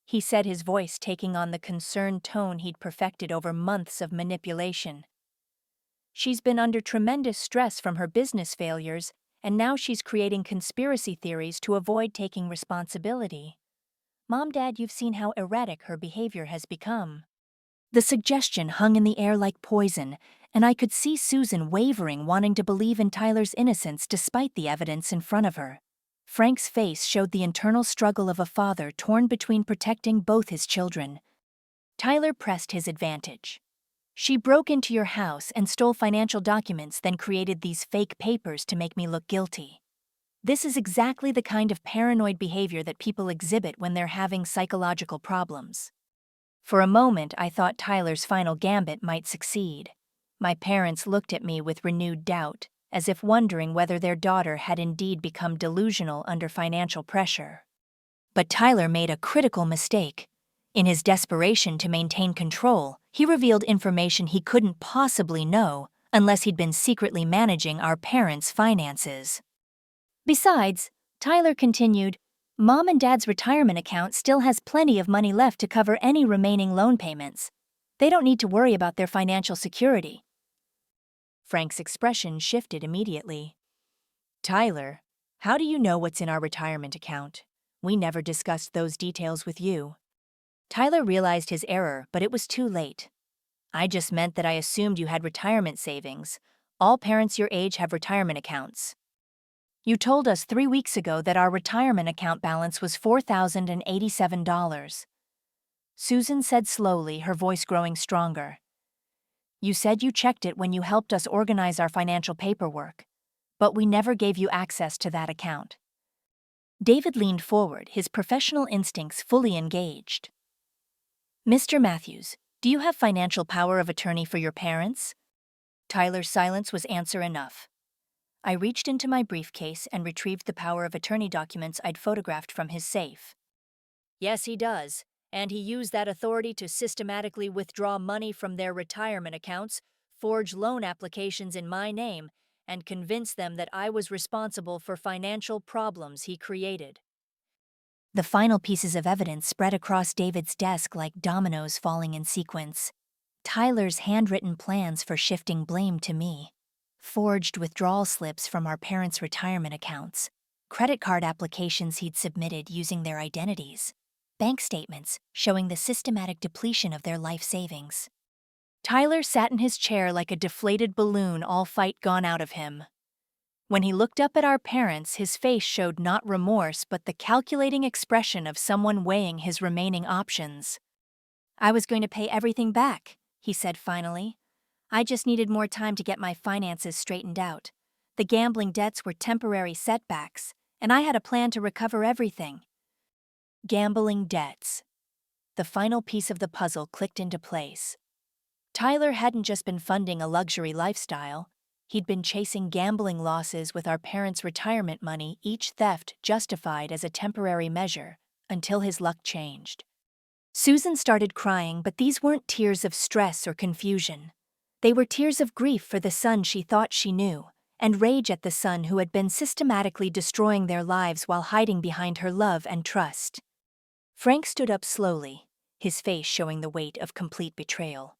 he said, his voice taking on the concerned tone he'd perfected over months of manipulation. "She's been under tremendous stress from her business failures, and now she's creating conspiracy theories to avoid taking responsibility. Mom, Dad, you've seen how erratic her behavior has become." The suggestion hung in the air like poison, and I could see Susan wavering, wanting to believe in Tyler's innocence despite the evidence in front of her. Frank's face showed the internal struggle of a father torn between protecting both his children. Tyler pressed his advantage. "She broke into your house and stole financial documents, then created these fake papers to make me look guilty. This is exactly the kind of paranoid behavior that people exhibit when they're having psychological problems." For a moment, I thought Tyler's final gambit might succeed. My parents looked at me with renewed doubt, as if wondering whether their daughter had indeed become delusional under financial pressure. But Tyler made a critical mistake. In his desperation to maintain control, he revealed information he couldn't possibly know unless he'd been secretly managing our parents' finances. "Besides," Tyler continued, "Mom and Dad's retirement account still has plenty of money left to cover any remaining loan payments. They don't need to worry about their financial security." Frank's expression shifted immediately. "Tyler, how do you know what's in our retirement account? We never discussed those details with you." Tyler realized his error, but it was too late. "I just meant that I assumed you had retirement savings. All parents your age have retirement accounts. You told us 3 weeks ago that our retirement account balance was $4,087. Susan said slowly, her voice growing stronger. "You said you checked it when you helped us organize our financial paperwork, but we never gave you access to that account." David leaned forward, his professional instincts fully engaged. "Mr. Matthews, do you have financial power of attorney for your parents?" Tyler's silence was answer enough. I reached into my briefcase and retrieved the power of attorney documents I'd photographed from his safe. "Yes, he does, and he used that authority to systematically withdraw money from their retirement accounts, forge loan applications in my name, and convince them that I was responsible for financial problems he created." The final pieces of evidence spread across David's desk like dominoes falling in sequence. Tyler's handwritten plans for shifting blame to me. Forged withdrawal slips from our parents' retirement accounts, credit card applications he'd submitted using their identities, bank statements showing the systematic depletion of their life savings. Tyler sat in his chair like a deflated balloon, all fight gone out of him. When he looked up at our parents, his face showed not remorse but the calculating expression of someone weighing his remaining options. "I was going to pay everything back," he said finally. "I just needed more time to get my finances straightened out. The gambling debts were temporary setbacks, and I had a plan to recover everything." Gambling debts. The final piece of the puzzle clicked into place. Tyler hadn't just been funding a luxury lifestyle. He'd been chasing gambling losses with our parents' retirement money, each theft justified as a temporary measure, until his luck changed. Susan started crying, but these weren't tears of stress or confusion. They were tears of grief for the son she thought she knew, and rage at the son who had been systematically destroying their lives while hiding behind her love and trust. Frank stood up slowly, his face showing the weight of complete betrayal.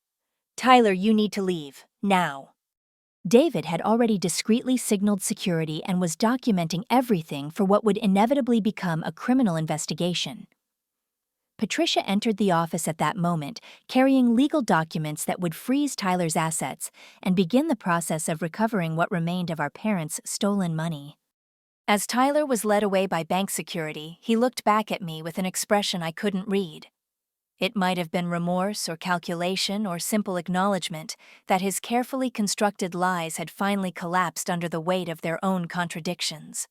"Tyler, you need to leave, now." David had already discreetly signaled security and was documenting everything for what would inevitably become a criminal investigation. Patricia entered the office at that moment, carrying legal documents that would freeze Tyler's assets and begin the process of recovering what remained of our parents' stolen money. As Tyler was led away by bank security, he looked back at me with an expression I couldn't read. It might have been remorse or calculation or simple acknowledgement that his carefully constructed lies had finally collapsed under the weight of their own contradictions.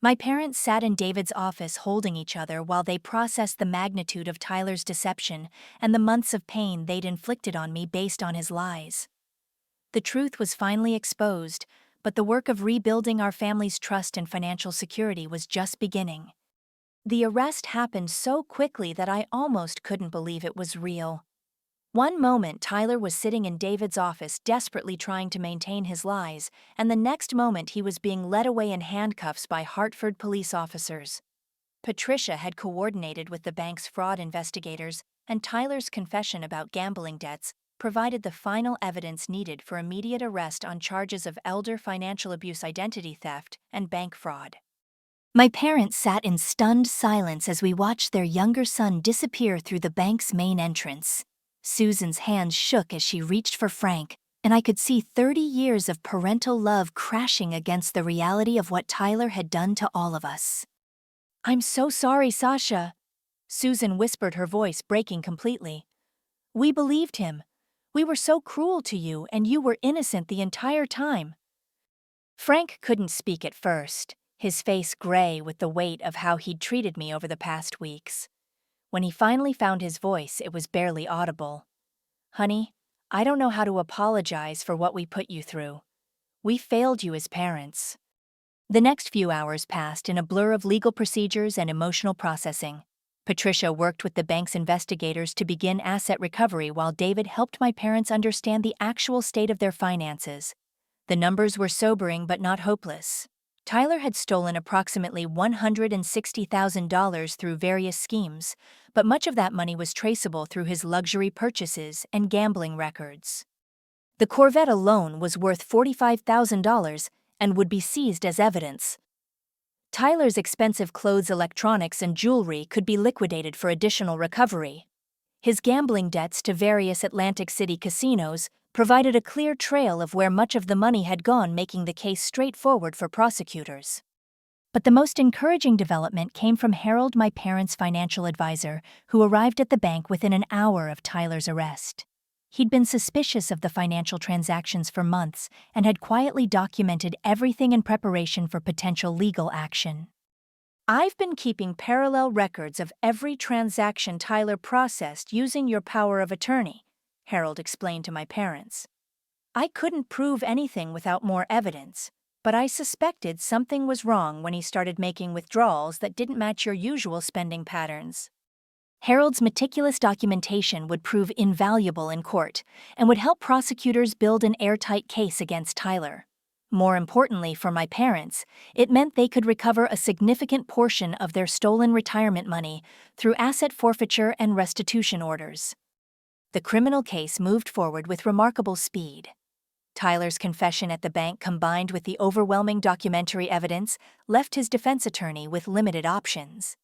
My parents sat in David's office holding each other while they processed the magnitude of Tyler's deception and the months of pain they'd inflicted on me based on his lies. The truth was finally exposed, but the work of rebuilding our family's trust and financial security was just beginning. The arrest happened so quickly that I almost couldn't believe it was real. One moment Tyler was sitting in David's office desperately trying to maintain his lies, and the next moment he was being led away in handcuffs by Hartford police officers. Patricia had coordinated with the bank's fraud investigators, and Tyler's confession about gambling debts provided the final evidence needed for immediate arrest on charges of elder financial abuse, identity theft, and bank fraud. My parents sat in stunned silence as we watched their younger son disappear through the bank's main entrance. Susan's hands shook as she reached for Frank, and I could see 30 years of parental love crashing against the reality of what Tyler had done to all of us. "I'm so sorry, Sasha," Susan whispered, her voice breaking completely. "We believed him. We were so cruel to you, and you were innocent the entire time." Frank couldn't speak at first, his face gray with the weight of how he'd treated me over the past weeks. When he finally found his voice, it was barely audible. "Honey, I don't know how to apologize for what we put you through. We failed you as parents." The next few hours passed in a blur of legal procedures and emotional processing. Patricia worked with the bank's investigators to begin asset recovery while David helped my parents understand the actual state of their finances. The numbers were sobering but not hopeless. Tyler had stolen approximately $160,000 through various schemes, but much of that money was traceable through his luxury purchases and gambling records. The Corvette alone was worth $45,000 and would be seized as evidence. Tyler's expensive clothes, electronics, and jewelry could be liquidated for additional recovery. His gambling debts to various Atlantic City casinos provided a clear trail of where much of the money had gone, making the case straightforward for prosecutors. But the most encouraging development came from Harold, my parents' financial advisor, who arrived at the bank within an hour of Tyler's arrest. He'd been suspicious of the financial transactions for months and had quietly documented everything in preparation for potential legal action. "I've been keeping parallel records of every transaction Tyler processed using your power of attorney," Harold explained to my parents. "I couldn't prove anything without more evidence, but I suspected something was wrong when he started making withdrawals that didn't match your usual spending patterns." Harold's meticulous documentation would prove invaluable in court and would help prosecutors build an airtight case against Tyler. More importantly for my parents, it meant they could recover a significant portion of their stolen retirement money through asset forfeiture and restitution orders. The criminal case moved forward with remarkable speed. Tyler's confession at the bank, combined with the overwhelming documentary evidence, left his defense attorney with limited options.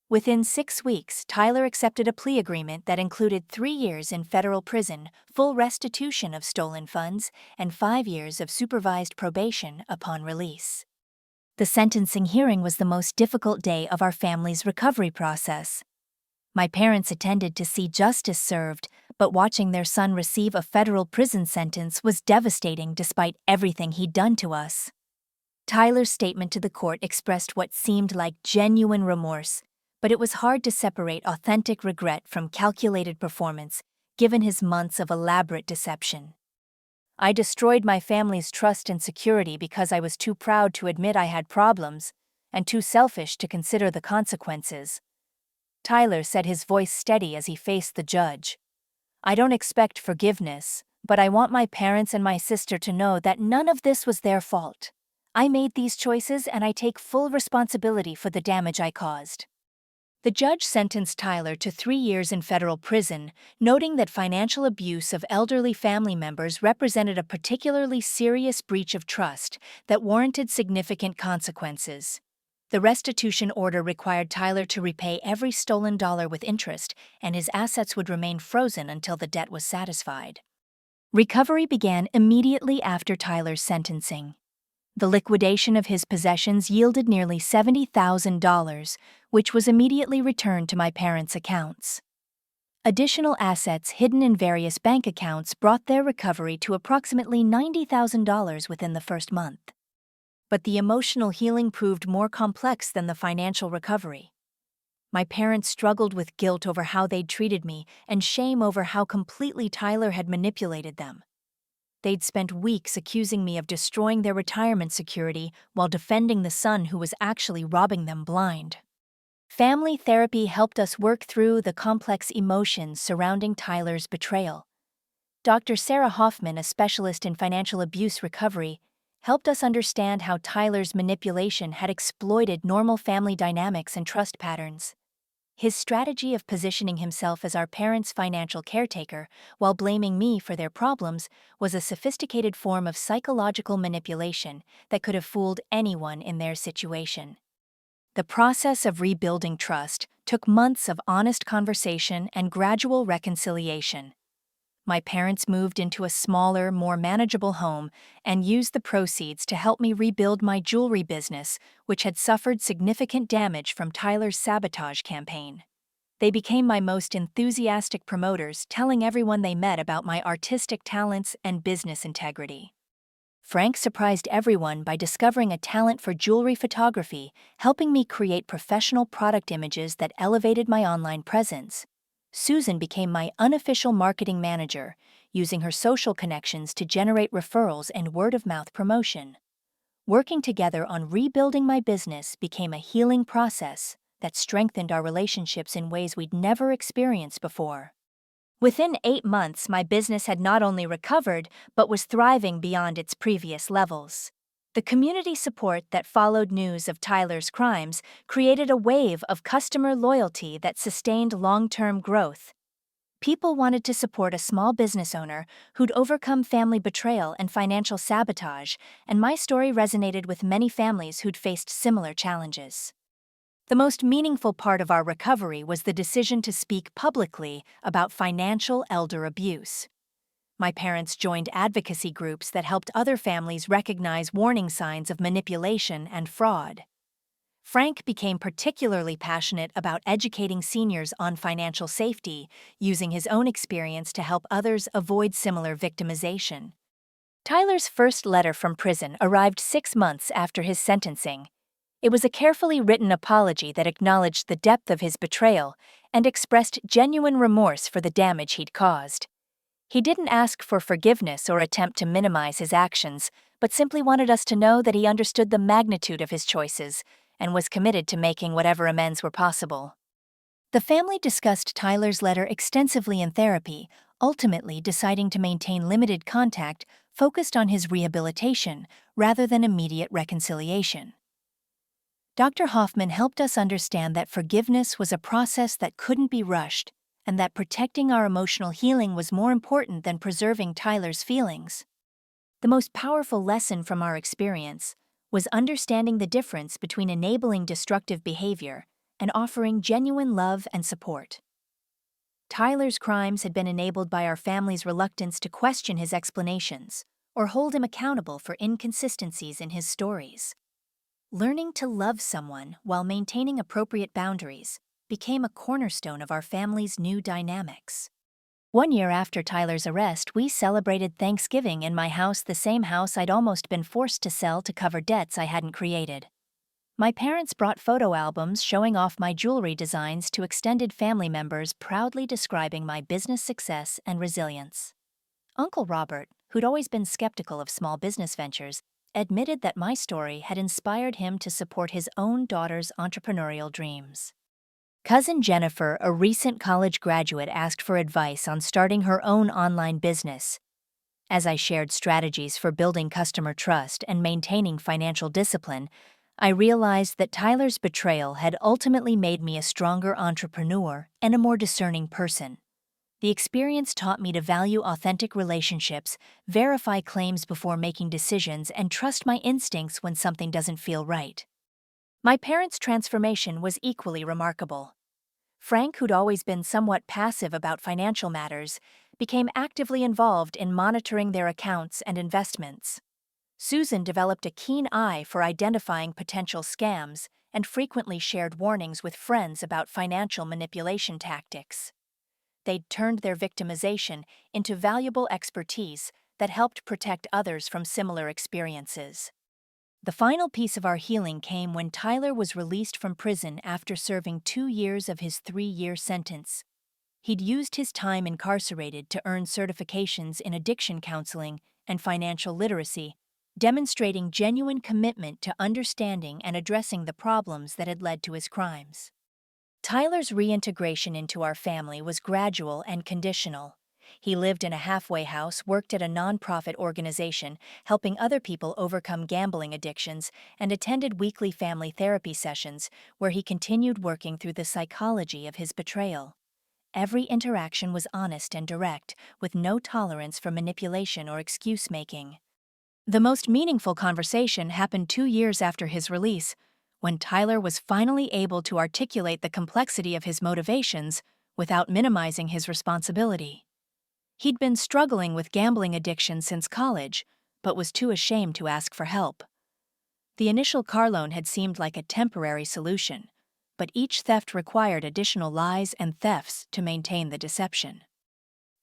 Within 6 weeks, Tyler accepted a plea agreement that included 3 years in federal prison, full restitution of stolen funds, and 5 years of supervised probation upon release. The sentencing hearing was the most difficult day of our family's recovery process. My parents attended to see justice served, but watching their son receive a federal prison sentence was devastating despite everything he'd done to us. Tyler's statement to the court expressed what seemed like genuine remorse, but it was hard to separate authentic regret from calculated performance, given his months of elaborate deception. "I destroyed my family's trust and security because I was too proud to admit I had problems, and too selfish to consider the consequences." Tyler said, his voice steady as he faced the judge. "I don't expect forgiveness, But I want my parents and my sister to know that none of this was their fault. I made these choices and I take full responsibility for the damage I caused. The judge sentenced Tyler to 3 years in federal prison, noting that financial abuse of elderly family members represented a particularly serious breach of trust that warranted significant consequences. The restitution order required Tyler to repay every stolen dollar with interest, and his assets would remain frozen until the debt was satisfied. Recovery began immediately after Tyler's sentencing. The liquidation of his possessions yielded nearly $70,000, which was immediately returned to my parents' accounts. Additional assets hidden in various bank accounts brought their recovery to approximately $90,000 within the first month. But the emotional healing proved more complex than the financial recovery. My parents struggled with guilt over how they'd treated me and shame over how completely Tyler had manipulated them. They'd spent weeks accusing me of destroying their retirement security while defending the son who was actually robbing them blind. Family therapy helped us work through the complex emotions surrounding Tyler's betrayal. Dr. Sarah Hoffman, a specialist in financial abuse recovery, helped us understand how Tyler's manipulation had exploited normal family dynamics and trust patterns. His strategy of positioning himself as our parents' financial caretaker while blaming me for their problems was a sophisticated form of psychological manipulation that could have fooled anyone in their situation. The process of rebuilding trust took months of honest conversation and gradual reconciliation. My parents moved into a smaller, more manageable home and used the proceeds to help me rebuild my jewelry business, which had suffered significant damage from Tyler's sabotage campaign. They became my most enthusiastic promoters, telling everyone they met about my artistic talents and business integrity. Frank surprised everyone by discovering a talent for jewelry photography, helping me create professional product images that elevated my online presence. Susan became my unofficial marketing manager, using her social connections to generate referrals and word-of-mouth promotion. Working together on rebuilding my business became a healing process that strengthened our relationships in ways we'd never experienced before. Within 8 months, my business had not only recovered, but was thriving beyond its previous levels. The community support that followed news of Tyler's crimes created a wave of customer loyalty that sustained long-term growth. People wanted to support a small business owner who'd overcome family betrayal and financial sabotage, and my story resonated with many families who'd faced similar challenges. The most meaningful part of our recovery was the decision to speak publicly about financial elder abuse. My parents joined advocacy groups that helped other families recognize warning signs of manipulation and fraud. Frank became particularly passionate about educating seniors on financial safety, using his own experience to help others avoid similar victimization. Tyler's first letter from prison arrived 6 months after his sentencing. It was a carefully written apology that acknowledged the depth of his betrayal and expressed genuine remorse for the damage he'd caused. He didn't ask for forgiveness or attempt to minimize his actions, but simply wanted us to know that he understood the magnitude of his choices and was committed to making whatever amends were possible. The family discussed Tyler's letter extensively in therapy, ultimately deciding to maintain limited contact focused on his rehabilitation rather than immediate reconciliation. Dr. Hoffman helped us understand that forgiveness was a process that couldn't be rushed, and that protecting our emotional healing was more important than preserving Tyler's feelings. The most powerful lesson from our experience was understanding the difference between enabling destructive behavior and offering genuine love and support. Tyler's crimes had been enabled by our family's reluctance to question his explanations or hold him accountable for inconsistencies in his stories. Learning to love someone while maintaining appropriate boundaries became a cornerstone of our family's new dynamics. 1 year after Tyler's arrest, we celebrated Thanksgiving in my house, the same house I'd almost been forced to sell to cover debts I hadn't created. My parents brought photo albums showing off my jewelry designs to extended family members, proudly describing my business success and resilience. Uncle Robert, who'd always been skeptical of small business ventures, admitted that my story had inspired him to support his own daughter's entrepreneurial dreams. Cousin Jennifer, a recent college graduate, asked for advice on starting her own online business. As I shared strategies for building customer trust and maintaining financial discipline, I realized that Tyler's betrayal had ultimately made me a stronger entrepreneur and a more discerning person. The experience taught me to value authentic relationships, verify claims before making decisions, and trust my instincts when something doesn't feel right. My parents' transformation was equally remarkable. Frank, who'd always been somewhat passive about financial matters, became actively involved in monitoring their accounts and investments. Susan developed a keen eye for identifying potential scams and frequently shared warnings with friends about financial manipulation tactics. They'd turned their victimization into valuable expertise that helped protect others from similar experiences. The final piece of our healing came when Tyler was released from prison after serving 2 years of his 3-year sentence. He'd used his time incarcerated to earn certifications in addiction counseling and financial literacy, demonstrating genuine commitment to understanding and addressing the problems that had led to his crimes. Tyler's reintegration into our family was gradual and conditional. He lived in a halfway house, worked at a nonprofit organization, helping other people overcome gambling addictions, and attended weekly family therapy sessions, where he continued working through the psychology of his betrayal. Every interaction was honest and direct, with no tolerance for manipulation or excuse-making. The most meaningful conversation happened 2 years after his release, when Tyler was finally able to articulate the complexity of his motivations without minimizing his responsibility. He'd been struggling with gambling addiction since college, but was too ashamed to ask for help. The initial car loan had seemed like a temporary solution, but each theft required additional lies and thefts to maintain the deception.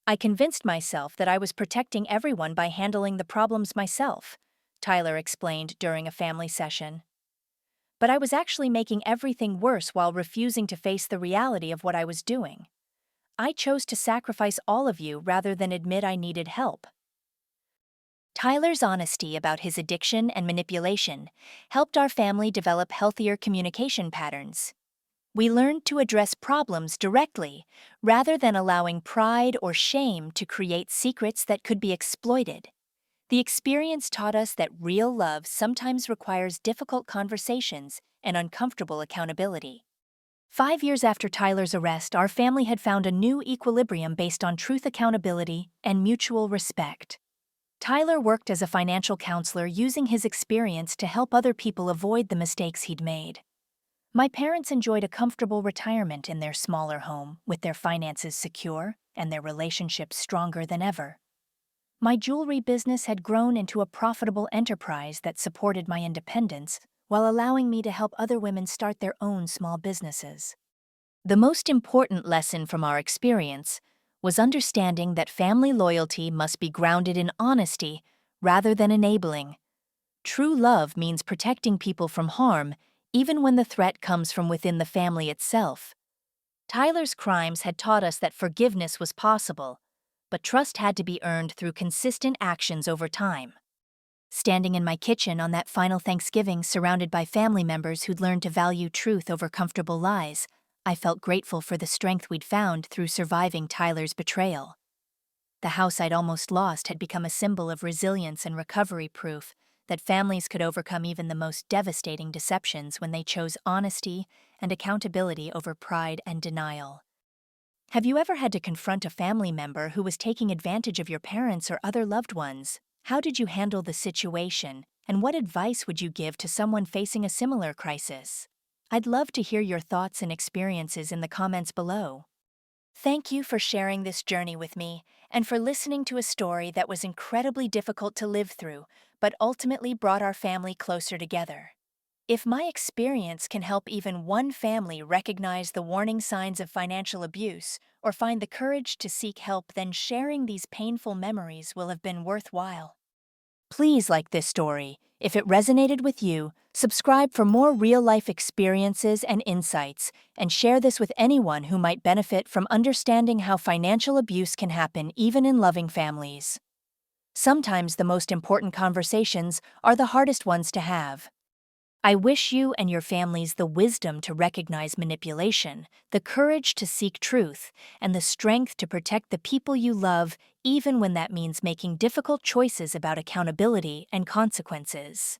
I convinced myself that I was protecting everyone by handling the problems myself, Tyler explained during a family session. But I was actually making everything worse while refusing to face the reality of what I was doing. I chose to sacrifice all of you rather than admit I needed help. Tyler's honesty about his addiction and manipulation helped our family develop healthier communication patterns. We learned to address problems directly rather than allowing pride or shame to create secrets that could be exploited. The experience taught us that real love sometimes requires difficult conversations and uncomfortable accountability. 5 years after Tyler's arrest, our family had found a new equilibrium based on truth, accountability, and mutual respect. Tyler worked as a financial counselor, using his experience to help other people avoid the mistakes he'd made. My parents enjoyed a comfortable retirement in their smaller home, with their finances secure and their relationships stronger than ever. My jewelry business had grown into a profitable enterprise that supported my independence while allowing me to help other women start their own small businesses. The most important lesson from our experience was understanding that family loyalty must be grounded in honesty rather than enabling. True love means protecting people from harm, even when the threat comes from within the family itself. Tyler's crimes had taught us that forgiveness was possible, but trust had to be earned through consistent actions over time. Standing in my kitchen on that final Thanksgiving, surrounded by family members who'd learned to value truth over comfortable lies, I felt grateful for the strength we'd found through surviving Tyler's betrayal. The house I'd almost lost had become a symbol of resilience and recovery, proof that families could overcome even the most devastating deceptions when they chose honesty and accountability over pride and denial. Have you ever had to confront a family member who was taking advantage of your parents or other loved ones? How did you handle the situation, and what advice would you give to someone facing a similar crisis? I'd love to hear your thoughts and experiences in the comments below. Thank you for sharing this journey with me and for listening to a story that was incredibly difficult to live through, but ultimately brought our family closer together. If my experience can help even one family recognize the warning signs of financial abuse or find the courage to seek help, then sharing these painful memories will have been worthwhile. Please like this story. If it resonated with you, subscribe for more real-life experiences and insights, and share this with anyone who might benefit from understanding how financial abuse can happen even in loving families. Sometimes the most important conversations are the hardest ones to have. I wish you and your families the wisdom to recognize manipulation, the courage to seek truth, and the strength to protect the people you love, even when that means making difficult choices about accountability and consequences.